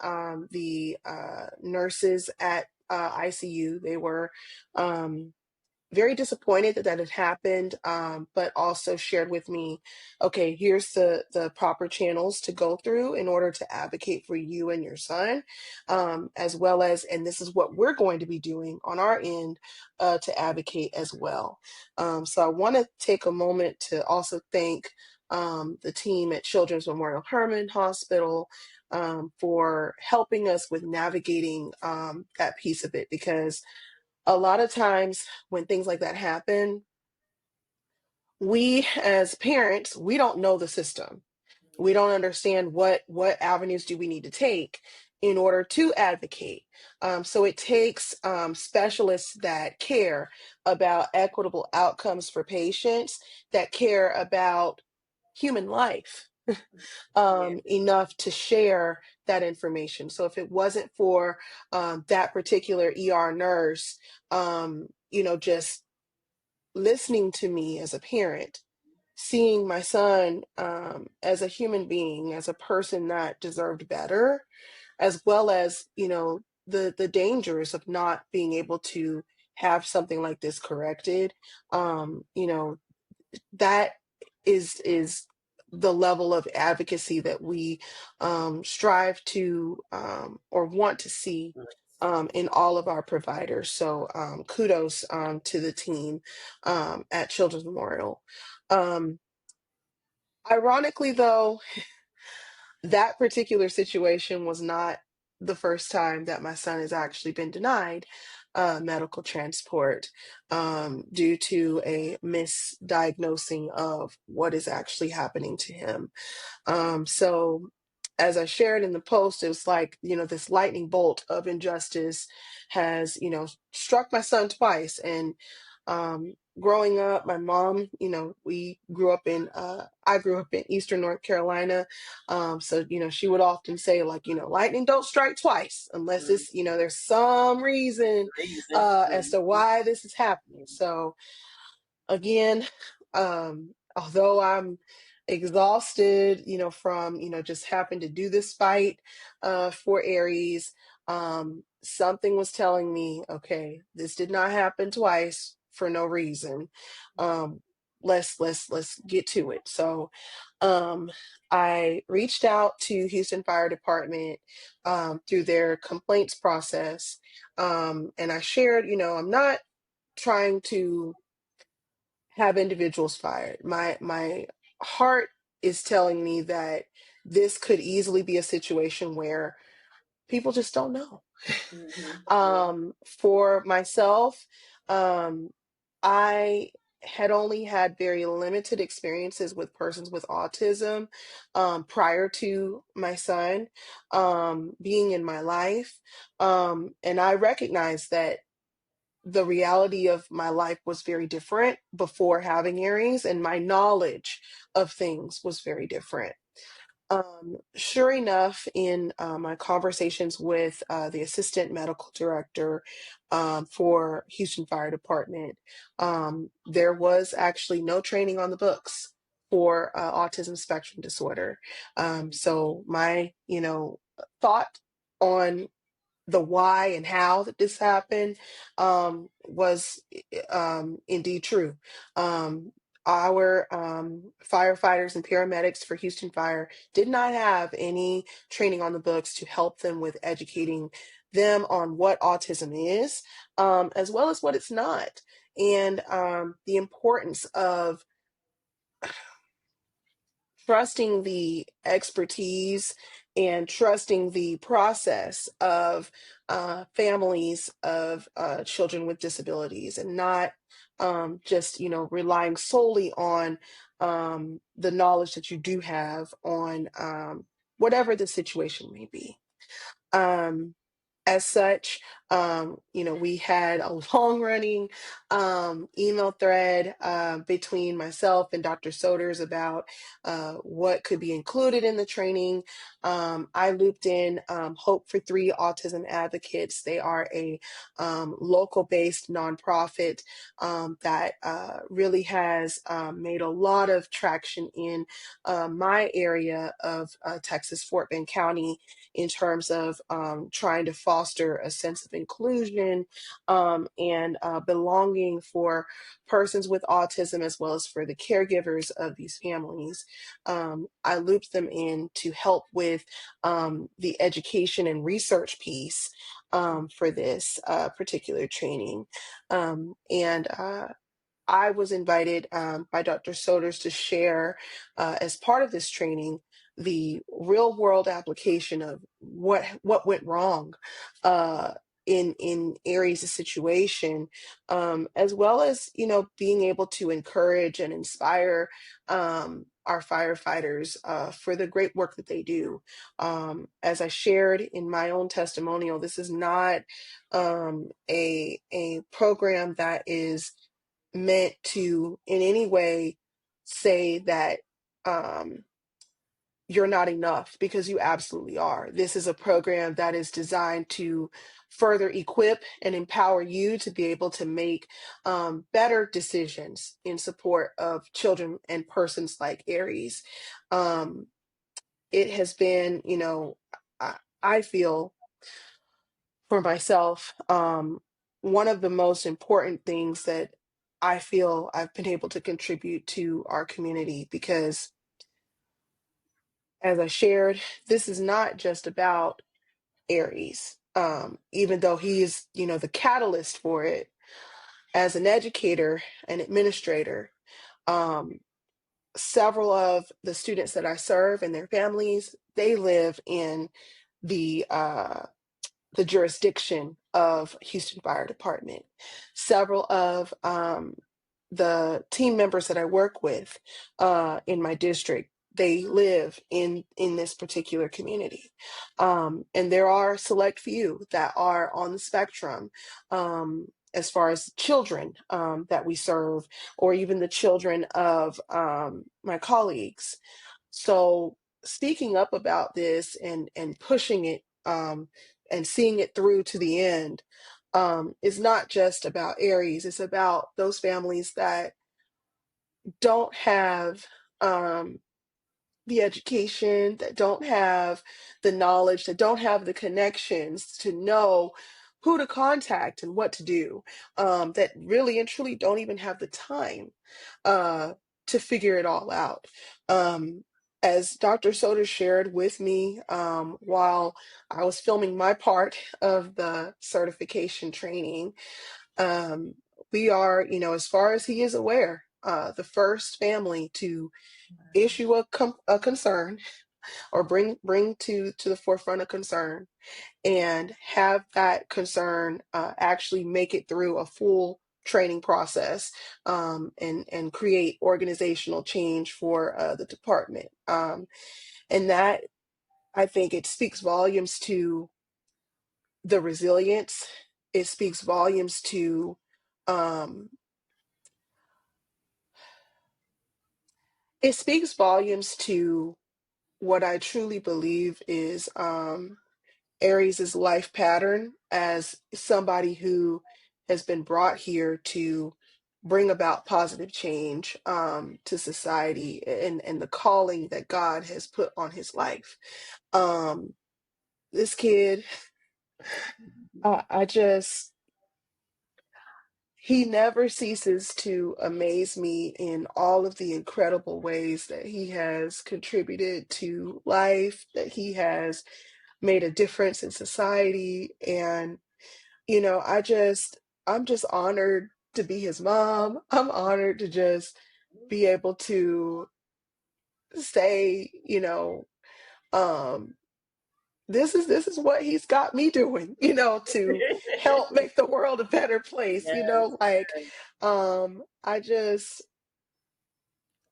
S1: the nurses at ICU. They were um, very disappointed that that had happened, but also shared with me, okay, here's the proper channels to go through in order to advocate for you and your son, as well as, and this is what we're going to be doing on our end to advocate as well. So I want to take a moment to also thank the team at Children's Memorial Hermann Hospital for helping us with navigating that piece of it, because a lot of times when things like that happen, we as parents, we don't know the system. We don't understand what avenues do we need to take in order to advocate. So it takes specialists that care about equitable outcomes for patients, that care about human life,
S2: Yeah.
S1: enough to share that information. So if it wasn't for that particular ER nurse, just listening to me as a parent, seeing my son as a human being, as a person that deserved better, as well as, the dangers of not being able to have something like this corrected. That is the level of advocacy that we strive to or want to see in all of our providers. So kudos to the team at Children's Memorial. Um, Ironically, though, that particular situation was not the first time that my son has actually been denied medical transport due to a misdiagnosing of what is actually happening to him. So as I shared in the post, it was like, this lightning bolt of injustice has, struck my son twice. And growing up, my mom, I grew up in Eastern North Carolina. So, she would often say, like, lightning don't strike twice unless
S2: Mm.
S1: it's, there's some reason
S2: Reason.
S1: as to why this is happening. So, again, although I'm exhausted, from, just having to do this fight for Aries, something was telling me, okay, this did not happen twice for no reason. Um, let's get to it. So I reached out to Houston Fire Department through their complaints process. And I shared, I'm not trying to have individuals fired. My heart is telling me that this could easily be a situation where people just don't know.
S2: Mhm. Yeah.
S1: For myself, um, I had only had very limited experiences with persons with autism prior to my son being in my life. And I recognize that the reality of my life was very different before having Aries, and my knowledge of things was very different. Sure enough, in my conversations with the assistant medical director for Houston Fire Department, there was actually no training on the books for autism spectrum disorder. So my, thought on the why and how that this happened was indeed true. Our firefighters and paramedics for Houston Fire did not have any training on the books to help them with educating them on what autism is, as well as what it's not, and the importance of trusting the expertise and trusting the process of families of children with disabilities, and not just relying solely on the knowledge that you do have on whatever the situation may be. um, as such, we had a long running email thread between myself and Dr. Soders about what could be included in the training. I looped in Hope for Three Autism Advocates. They are a local based nonprofit that really has made a lot of traction in my area of Texas, Fort Bend County, in terms of trying to foster a sense of inclusion and belonging for persons with autism, as well as for the caregivers of these families. I looped them in to help with the education and research piece for this particular training. And I was invited by Dr. Soders to share, as part of this training, the real world application of what went wrong uh, in Aries' situation, as well as being able to encourage and inspire our firefighters for the great work that they do. As I shared in my own testimonial, this is not a program that is meant to in any way say that um, you're not enough, because you absolutely are. This is a program that is designed to further equip and empower you to be able to make better decisions in support of children and persons like Aries. Um, it has been, I feel for myself, one of the most important things that I feel I've been able to contribute to our community, because as I shared, this is not just about Aries. Even though he is, the catalyst for it, as an educator and administrator, um, several of the students that I serve and their families, they live in the jurisdiction of Houston Fire Department. Several of the team members that I work with in my district, they live in this particular community, and there are select few that are on the spectrum. As far as children that we serve, or even the children of my colleagues. So speaking up about this and pushing it, and seeing it through to the end, is not just about Aries. It's about those families that don't have um, the education, that don't have the knowledge, that don't have the connections to know who to contact and what to do, that really and truly don't even have the time uh, to figure it all out. Um, as Dr. Soda shared with me while I was filming my part of the certification training, um, we are, as far as he is aware, the first family to issue a concern, or bring to the forefront a concern, and have that concern actually make it through a full training process, and create organizational change for the department. And that, I think, it speaks volumes to the resilience. It speaks volumes to um, what I truly believe is Aries' life pattern, as somebody who has been brought here to bring about positive change to society, and the calling that God has put on his life. Um, this kid, I just, he never ceases to amaze me in all of the incredible ways that he has contributed to life, that he has made a difference in society. And I'm just honored to be his mom. I'm honored to just be able to say, um, this is what he's got me doing, to help make the world a better place,
S2: Yes,
S1: like, I just,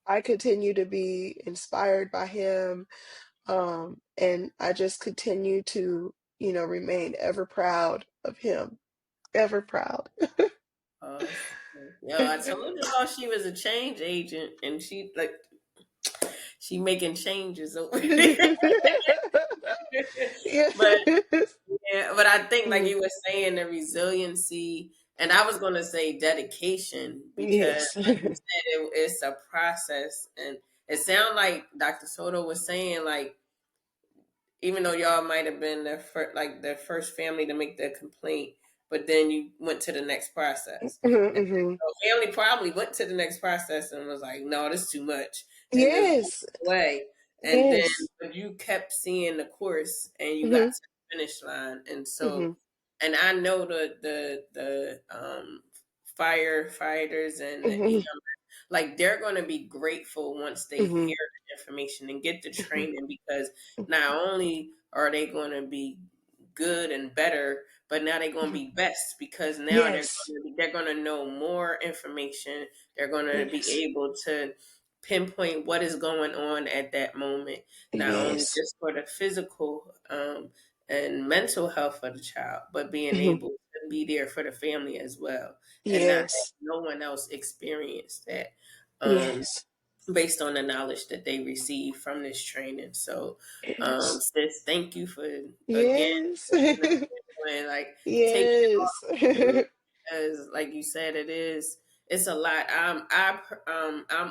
S1: I continue to be inspired by him, and I just continue to, remain ever proud of him, ever proud.
S2: awesome. Yo, I told y'all she was a change agent, and she making changes over there. But
S1: Yes.
S2: yeah, but I think like
S1: Mhm.
S2: you were saying, the resiliency, and I was gonna say dedication, because
S1: Yes.
S2: like you said, it's a process, and it sounded like Dr. Soto was saying, like, even though y'all might have been the first family to make the complaint, but then you went to the next process.
S1: Mhm,
S2: And
S1: mhm.
S2: the family probably went to the next process and was like, "No, this is too much," and just walked
S1: Yes.
S2: away. And then,
S1: Yes.
S2: but you kept seeing the course, and you got
S1: Mhm,
S2: to the finish line. And so,
S1: mhm,
S2: and I know the firefighters and the
S1: mhm,
S2: like, they're going to be grateful once they
S1: mhm,
S2: hear the information and get the
S1: mhm,
S2: training, because not only are they going to be good and better, but now they're going to
S1: mhm.
S2: be best, because now
S1: Yes.
S2: they're going to know more information. They're going to
S1: Yes.
S2: be able to pinpoint what is going on at that moment, not only
S1: Yes.
S2: just for the physical and mental health of the child, but being
S1: Mhm.
S2: able to be there for the family as well, and not have
S1: Yes.
S2: no one else experience that. Um,
S1: Yes.
S2: based on the knowledge that they receive from this training. So,
S1: Yes.
S2: sis, thank you for again
S1: Yes.
S2: stepping up and like taking
S1: Yes.
S2: as like you said, it's a lot. I'm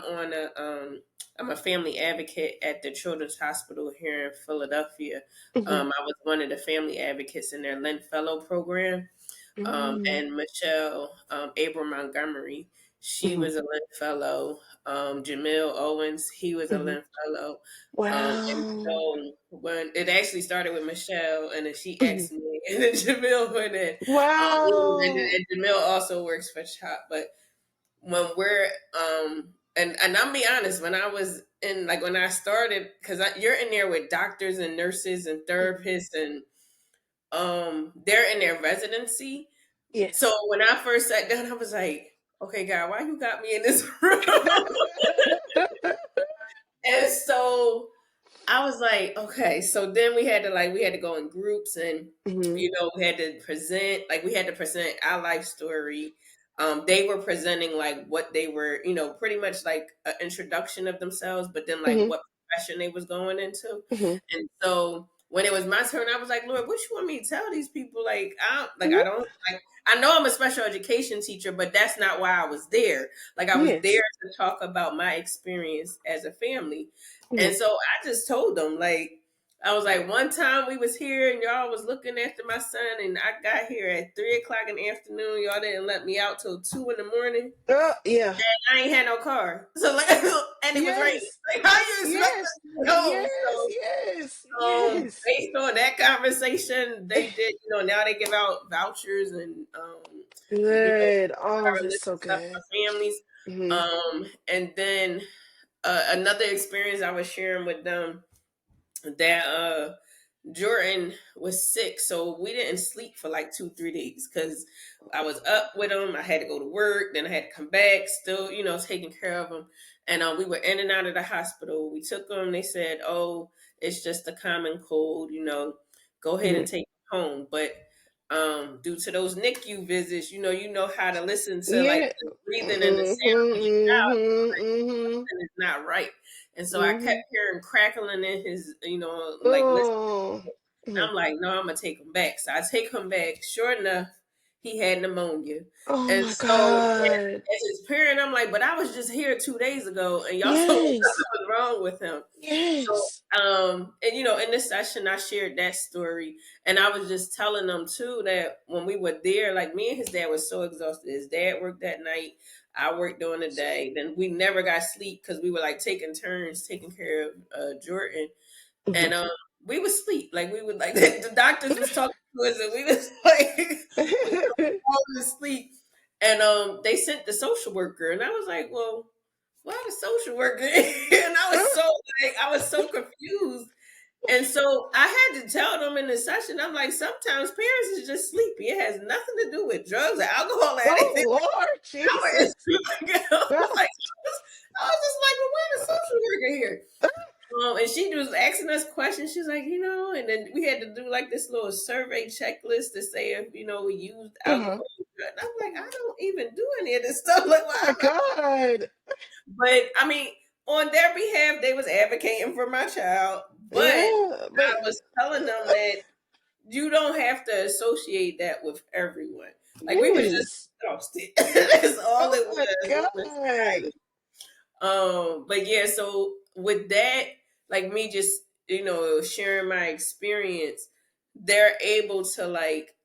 S2: on a I'm a family advocate at the Children's Hospital here in Philadelphia.
S1: Mhm,
S2: I was one of the family advocates in their Lynn Fellow program.
S1: mhm,
S2: And Michelle Abram Montgomery, she
S1: mhm,
S2: was a Lynn Fellow. Jamil Owens, he was a
S1: mhm.
S2: Lynn Fellow. And
S1: Wow.
S2: so when it actually started with Michelle, and then she
S1: Mhm.
S2: asked me, and then Jamil went in.
S1: Wow.
S2: And Jamil also works for CHOP. But when we're and I'm be honest, when I was in like when I started, because you're in there with doctors and nurses and
S1: Mhm.
S2: therapists, and they're in their residency. So
S1: Yes.
S2: when I first sat down, I was like, okay, God, why you got me in this room? And so I was like, okay. So then we had to go in groups, and
S1: Mhm,
S2: we had to present, like we had to present our life story. They were presenting like what they were, pretty much like an introduction of themselves, but then like
S1: mhm,
S2: what profession they was going into.
S1: mhm.
S2: And so when it was my turn, I was like, Lord, what you want me to tell these people? I
S1: Woo.
S2: don't like I know I'm a special education teacher, but that's not why I was there. Like I was there
S1: Yes.
S2: to talk about my experience as a family. And
S1: Mhm.
S2: so I just told them, like, I was like, one time we was here and y'all was looking after my son, and I got here at 3 o'clock in the afternoon. Y'all didn't let me out till 2 in the morning.
S1: Oh, yeah.
S2: I ain't had no car, so like, and it was raining.
S1: Yes.
S2: Like, how you expect
S1: Yes.
S2: us to get home?
S1: Yes. Yes.
S2: So,
S1: Yes.
S2: based on that conversation, they did. Now they give out vouchers and
S1: Good. Oh,
S2: whatever
S1: that's
S2: list
S1: so
S2: of stuff
S1: good.
S2: for families.
S1: Mhm,
S2: And then another experience I was sharing with them that Jordan was sick, so we didn't sleep for like 2, 3 days because I was up with him. I had to go to work, then I had to come back, still, taking care of him. And we were in and out of the hospital. We took him. They said, "Oh, it's just a common cold. Go ahead and
S1: mhm.
S2: take him home." But due to those NICU visits, you know how to listen to like
S1: Yeah.
S2: the breathing and the
S1: Mhm,
S2: sound of your child.
S1: mhm,
S2: Something is not right. And so I kept
S1: mhm.
S2: hearing crackling in his, like listen.
S1: Oh. Mhm.
S2: I'm like, no, I'm gonna take him back. So I take him back. Sure enough, he had pneumonia.
S1: Oh
S2: And
S1: my
S2: so
S1: God.
S2: as his parent, I'm like, but I was just here 2 days ago, and y'all told me
S1: Yes.
S2: something was wrong with him. So
S1: Yes.
S2: and in this session I shared that story, and I was just telling them too that when we were there, like me and his dad was so exhausted. His dad worked that night, I worked during the day. Then we never got sleep because we were like taking turns taking care of Jordan.
S1: Mhm.
S2: And we would sleep. Like we would like the doctors was talking to us, and we was like we falling asleep. And they sent the social worker, and I was like, well, why the social worker? And I was so confused. And so I had to tell them in the session, I'm like, sometimes parents is just sleepy. It has nothing to do with drugs or alcohol or anything.
S1: Oh Lord
S2: I was
S1: Jesus.
S2: like, I was just like, well, where's the social worker here? And she was asking us questions. She's like, and then we had to do like this little survey checklist to say if we used
S1: Mhm.
S2: alcohol. And I'm like, I don't even do any of this stuff. Like,
S1: Oh my God.
S2: but I mean, on their behalf, they was advocating for my child. But
S1: Yeah,
S2: I
S1: but
S2: was telling them that you don't have to associate that with everyone. Like we was just
S1: yes.
S2: exhausted. That's all
S1: Oh
S2: it
S1: my
S2: was. We was
S1: God.
S2: tired. But yeah, so with that, like me just, sharing my experience, they're able to like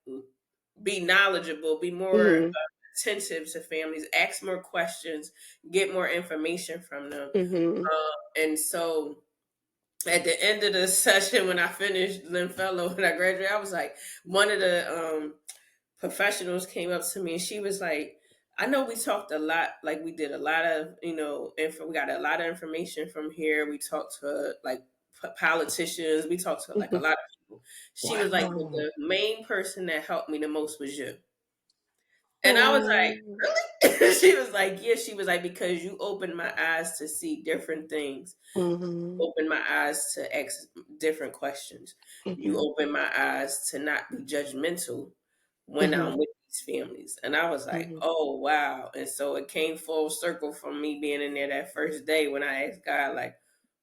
S2: be knowledgeable, be more
S1: Mhm.
S2: attentive to families, ask more questions, get more information from them.
S1: Mhm.
S2: And so at the end of the session, when I finished Lynn Fellow, when I graduated, I was like, one of the professionals came up to me and she was like, I know we talked a lot, like we did a lot of, we got a lot of information from here. We talked to like politicians, we talked to like a
S1: Mhm.
S2: lot of people. She was like, but
S1: Wow.
S2: the main person that helped me the most was you. And I was like,
S1: Oh.
S2: really? She was like, yeah, she was like, because you opened my eyes to see different things.
S1: Mhm.
S2: Opened my eyes to ask different questions. You
S1: Mhm.
S2: opened my eyes to not be judgmental when I'm
S1: Mhm.
S2: with these families. And I was like,
S1: Mhm.
S2: oh wow. And so it came full circle from me being in there that first day when I asked God, like,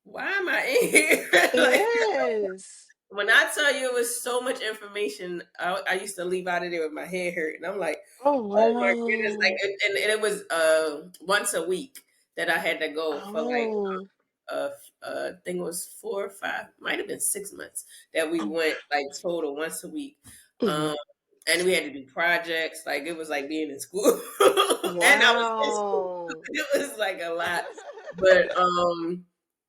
S2: why am I in here? Like,
S1: Yes.
S2: when I tell you it was so much information, I used to leave out of there with my head hurt. And I'm like,
S1: Oh,
S2: oh my goodness. Like,
S1: wow.
S2: and it was once a week that I had to go for like
S1: Oh.
S2: I think it was 4 or 5, might have been 6 months that we
S1: Oh,
S2: went like total once a week. Um,
S1: mhm.
S2: and we had to do projects. Like it was like being in school, and I was in school.
S1: Wow.
S2: It was like a lot, but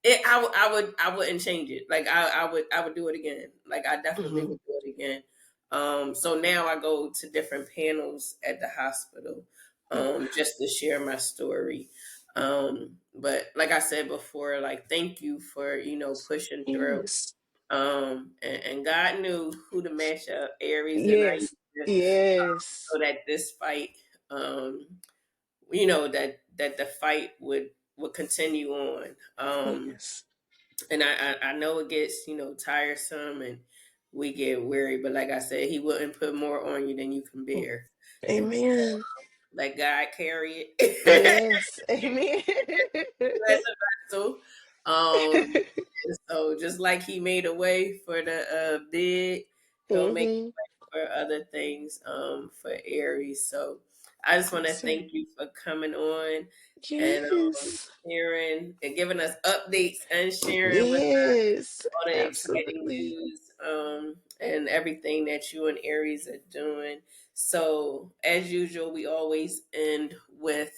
S2: I wouldn't change it. Like I would do it again. Like I definitely
S1: Mhm.
S2: would do it again. So now I go to different panels at the hospital,
S1: Okay.
S2: just to share my story. But like I said before, like thank you for pushing through.
S1: Yes.
S2: And God knew who to match up Aries and
S1: Yes.
S2: Aisha,
S1: Yes.
S2: so that this fight, um, that the fight would continue on.
S1: Yes.
S2: And I know it gets tiresome and we get weary, but like I said, He wouldn't put more on you than you can bear, and so
S1: Amen.
S2: let God carry it.
S1: Yes. Amen.
S2: As a vessel. And so just like He made a way for the bid, He'll make
S1: Mhm.
S2: for other things for Aries. So I just want to
S1: Yes, sir.
S2: thank you for coming on and
S1: Yes.
S2: sharing and giving us updates and sharing with
S1: Yes.
S2: all the exciting
S1: Absolutely.
S2: news and everything that you and Aries are doing. So as usual, we always end with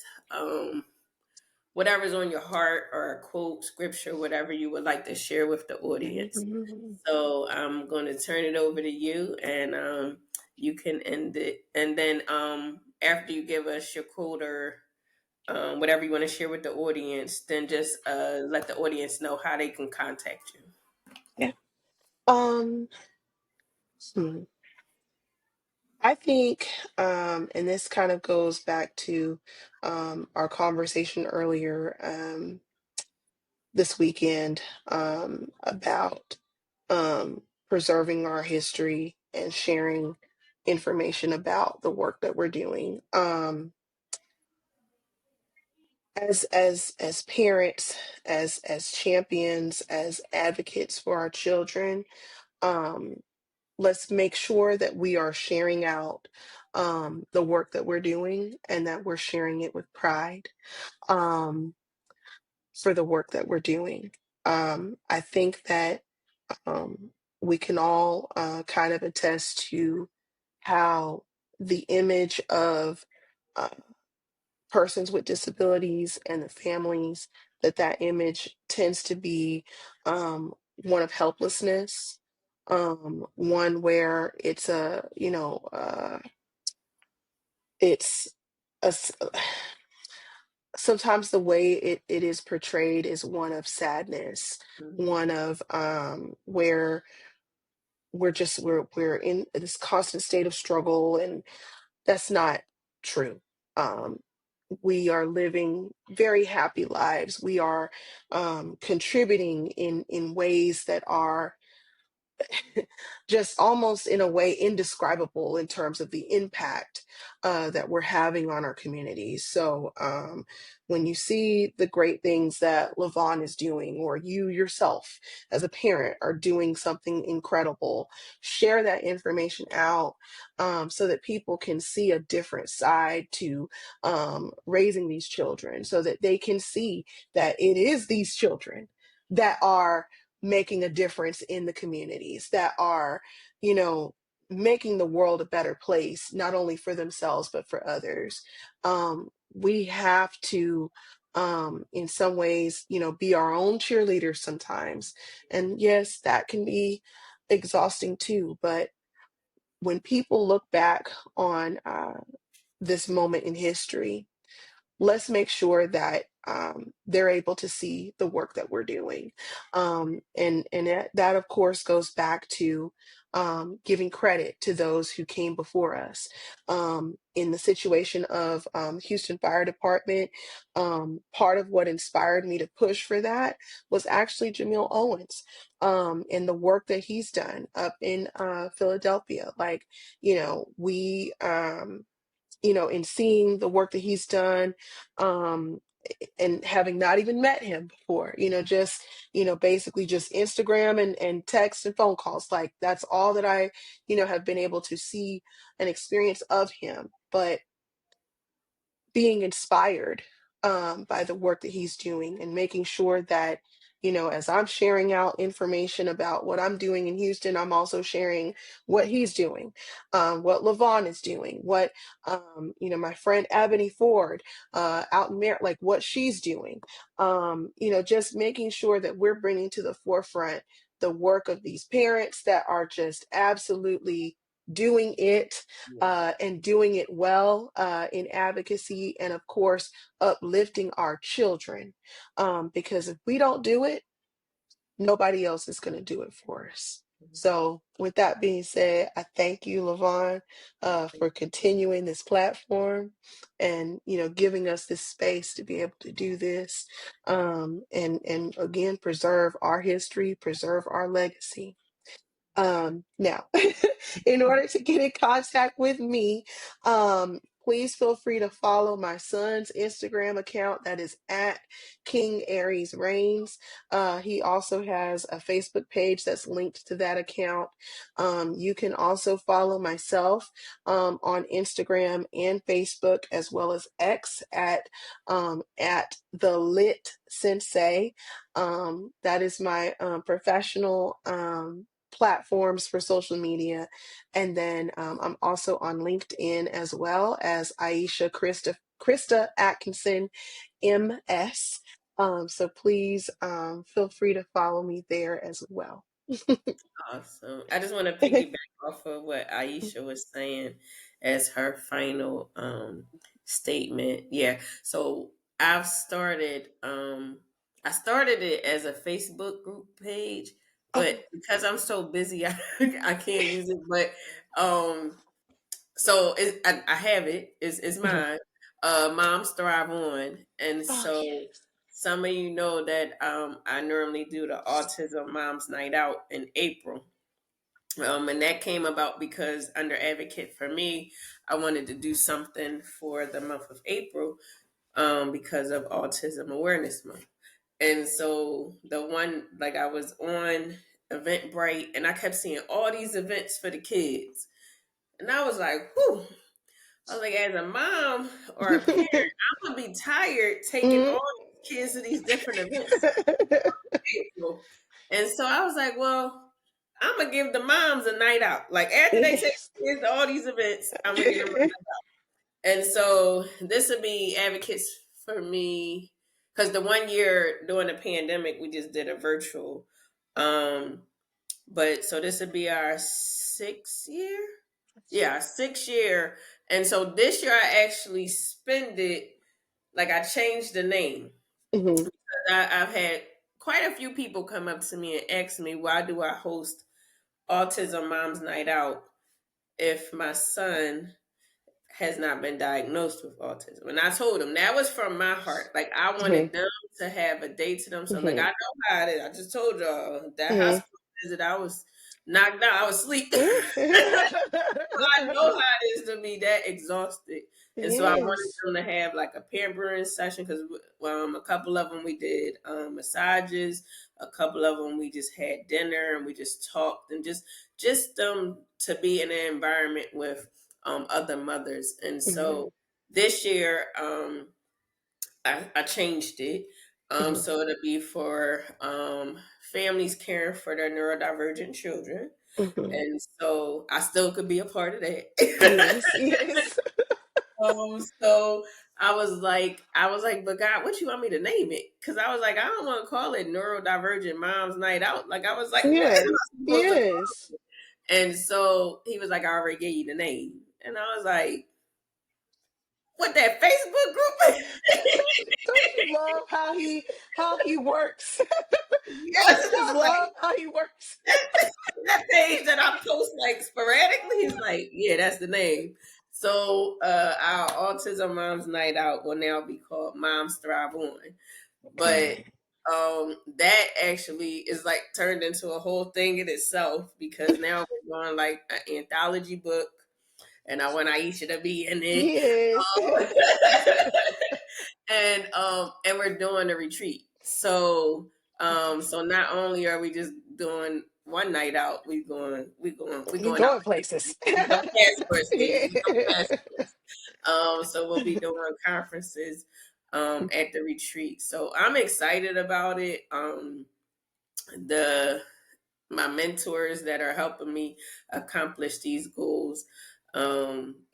S2: whatever's on your heart or a quote, scripture, whatever you would like to share with the audience.
S1: Mhm.
S2: So I'm going to turn it over to you, and you can end it. And then after you give us your quote or whatever you want to share with the audience, then just let the audience know how they can contact you.
S1: Yeah. Um, hmm. I think, and this kind of goes back to our conversation earlier this weekend about preserving our history and sharing information about the work that we're doing. As parents, as champions, as advocates for our children, um, let's make sure that we are sharing out the work that we're doing and that we're sharing it with pride um, for the work that we're doing. I think that we can all kind of attest to how the image of uh, persons with disabilities and the families, that image tends to be one of helplessness, one where it's a it's a s- sometimes the way it is portrayed is one of sadness,
S2: Mhm.
S1: one of where we're in this constant state of struggle, and that's not true. um we are living very happy lives. We are contributing in ways that are just almost in a way indescribable in terms of the impact that we're having on our communities. So when you see the great things that Levon is doing, or you yourself as a parent are doing something incredible, share that information out so that people can see a different side to raising these children, so that they can see that it is these children that are making a difference in the communities, that are, you know, making the world a better place, not only for themselves, but for others. We have to, in some ways, be our own cheerleaders sometimes. And yes, that can be exhausting too. But when people look back on this moment in history, let's make sure that they're able to see the work that we're doing. And that, of course, goes back to giving credit to those who came before us. In the situation of Houston Fire Department, part of what inspired me to push for that was actually Jamil Owens and the work that he's done up in Philadelphia. Like, we in seeing the work that he's done, um, and having not even met him before, just, basically just Instagram and text and phone calls. Like that's all that I, have been able to see and experience of him. But being inspired by the work that he's doing and making sure that, as I'm sharing out information about what I'm doing in Houston, I'm also sharing what he's doing, what Levon is doing, what, my friend Ebony Ford out in like what she's doing, just making sure that we're bringing to the forefront the work of these parents that are just absolutely doing it, and doing it well, in advocacy, and of course, uplifting our children. Because if we don't do it, nobody else is going to do it for us. So, with that being said, I thank you, Levon, for continuing this platform and giving us this space to be able to do this, and again preserve our history, preserve our legacy. Now, in order to get in contact with me, please feel free to follow my son's Instagram account. That is at King Aries Reigns. He also has a Facebook page that's linked to that account. You can also follow myself on Instagram and Facebook, as well as X at the Lit Sensei. That is my professional platforms for social media. And then I'm also on LinkedIn as well as Aisha Christa Atkinson MS. So please feel free to follow me there as well.
S2: Awesome. I just want to piggyback off of what Aisha was saying as her final statement. Yeah. So I've started I started it as a Facebook group page, but
S1: Oh.
S2: because I'm so busy I can't use it. But so I have it. It's
S1: Mhm.
S2: mine. Moms Thrive On. And
S1: Oh,
S2: so
S1: yes.
S2: some of you know that I normally do the Autism Moms Night Out in April. And that came about because under Advocate for Me, I wanted to do something for the month of April, because of Autism Awareness Month. And so the one, like I was on Eventbrite and I kept seeing all these events for the kids. And I was like, whew. I was like, as a mom or a parent, I'm going to be tired taking
S1: Mhm.
S2: all these kids to these different events. April. And so I was like, well, I'm gonna give the moms a night out. Like after they take
S1: Yes.
S2: kids to all these events, I'm gonna give them. And so this would be advocates for me because the one year during the pandemic we just did a virtual. But so this would be our 6th year. Yeah, 6th year. And so this year I actually spend it like I changed the name.
S1: Mhm.
S2: I've had quite a few people come up to me and ask me, why do I host Autism Moms Night Out if my son has not been diagnosed with autism? And I told them that was from my heart. Like I
S1: Mhm.
S2: wanted them to have a day to themselves. Like I
S1: Mhm.
S2: know how it is. I just told y'all that
S1: Mhm.
S2: hospital visit, I was knocked out. I was asleep. I know
S1: Mhm.
S2: how it is to be that exhausted. And so I wanted
S1: Yes.
S2: them to have like a pampering session because a couple of them we did massages, a couple of them we just had dinner and we just talked and just to be in an environment with other mothers. And
S1: Mhm.
S2: so this year I changed it.
S1: Mhm.
S2: So it'll be for families caring for their neurodivergent children.
S1: Mhm.
S2: And so I still could be a part of that.
S1: Yes. Yes.
S2: So I was like, but God, what you want me to name it? Because I was like, I don't want to call it Neurodivergent Moms Night Out. Like I was like, what am
S1: Yeah.
S2: I supposed to call
S1: Yes.
S2: it? And so he was like, I already gave you the name. And I was like, what, that Facebook group?
S1: Don't you love how he works?
S2: Yes,
S1: Don't
S2: and
S1: you
S2: I
S1: just
S2: was like,
S1: love how he works?
S2: that page that I post like sporadically. He's like, yeah, that's the name. So our Autism Moms Night Out will now be called Moms Thrive On. But
S1: Okay.
S2: that actually is like turned into a whole thing in itself because now we're going like an anthology book. and I want Aisha to be in it.
S1: Yes.
S2: And we're doing a retreat. So not only are we just doing one night out, we
S1: You
S2: going out.
S1: going places.
S2: We going passport stages. We going
S1: Yeah.
S2: passports. So we'll be doing conferences at the retreat. So I'm excited about it. The My mentors that are helping me accomplish these goals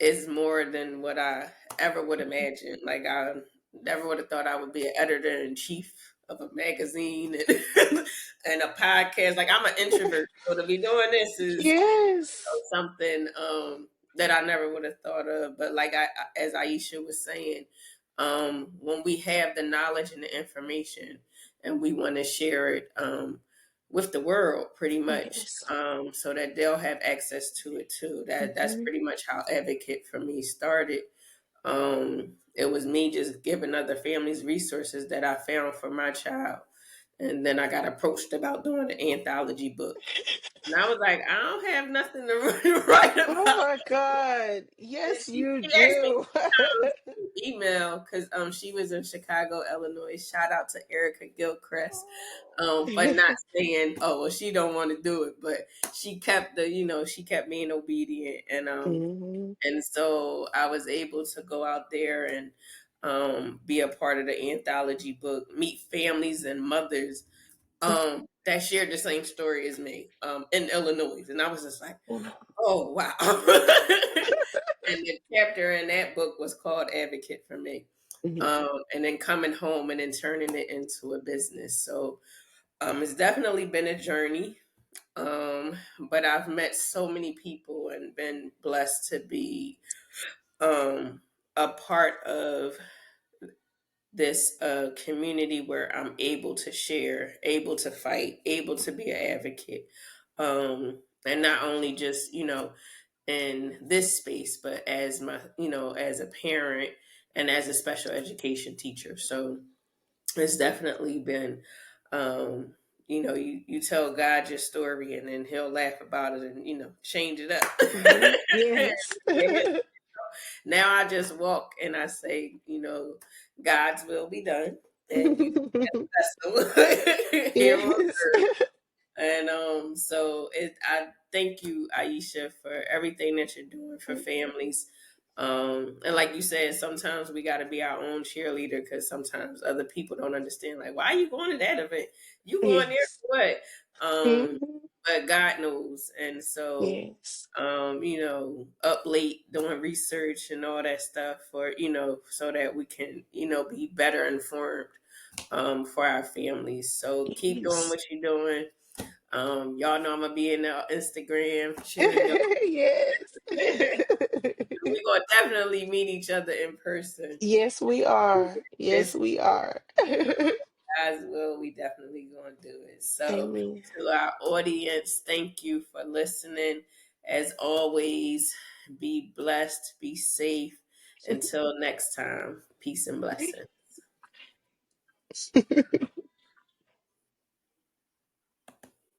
S2: is more than what I ever would imagine. Like I never would have thought I would be an editor in chief of a magazine and, and a podcast. Like I'm an introvert, so to be doing this is
S1: Yes.
S2: something that I never would have thought of. But like as Aisha was saying, when we have the knowledge and the information, and we want to share it with the world, pretty much,
S1: Yes.
S2: so that they'll have access to it too. That's
S1: Mhm.
S2: pretty much how Advocate for me started. It was me just giving other families resources that I found for my child, and then I got approached about doing an anthology book. And I was like, I don't have nothing to write
S1: Oh
S2: about.
S1: my God.
S2: And
S1: Yes,
S2: she,
S1: you
S2: she asked me
S1: do.
S2: to email because she was in Chicago, Illinois. Shout out to Erica Gilchrist, but not saying, oh, well, she don't want to do it, but she kept being obedient,
S1: Mhm.
S2: and so I was able to go out there and be a part of the anthology book, meet families and mothers that shared the same story as me in Illinois, and I was just like, oh wow. And the chapter in that book was called Advocate for Me.
S1: Mhm.
S2: And then coming home and then turning it into a business. So it's definitely been a journey. But I've met so many people and been blessed to be um, a part of this community where I'm able to share, able to fight, able to be an advocate. And not only just, in this space, but as as a parent and as a special education teacher. So it's definitely been, you tell God your story and then he'll laugh about it and, change it
S1: Mhm.
S2: up.
S1: Yes.
S2: Now I just walk and I say, God's will be done. And you vessel here on
S1: Yes.
S2: and so I thank you, Aisha, for everything that you're doing for families. And like you said, sometimes we got to be our own cheerleader because sometimes other people don't understand. Like, why are you going to that event? You going there
S1: Yes.
S2: for what?
S1: Mhm.
S2: But God knows, and so
S1: Yes.
S2: up late doing research and all that stuff for so that we can be better informed for our families. So keep doing
S1: Yes.
S2: what you're doing. Y'all know I'm gonna be in the Instagram cheering y'all.
S1: Yes.
S2: We're gonna definitely meet each other in person.
S1: Yes, we are. Yes,
S2: This
S1: we are.
S2: as well, we definitely gonna do it. So
S1: Amen.
S2: to our audience, thank you for listening. As always, be blessed, be safe. Until next time, peace and blessing.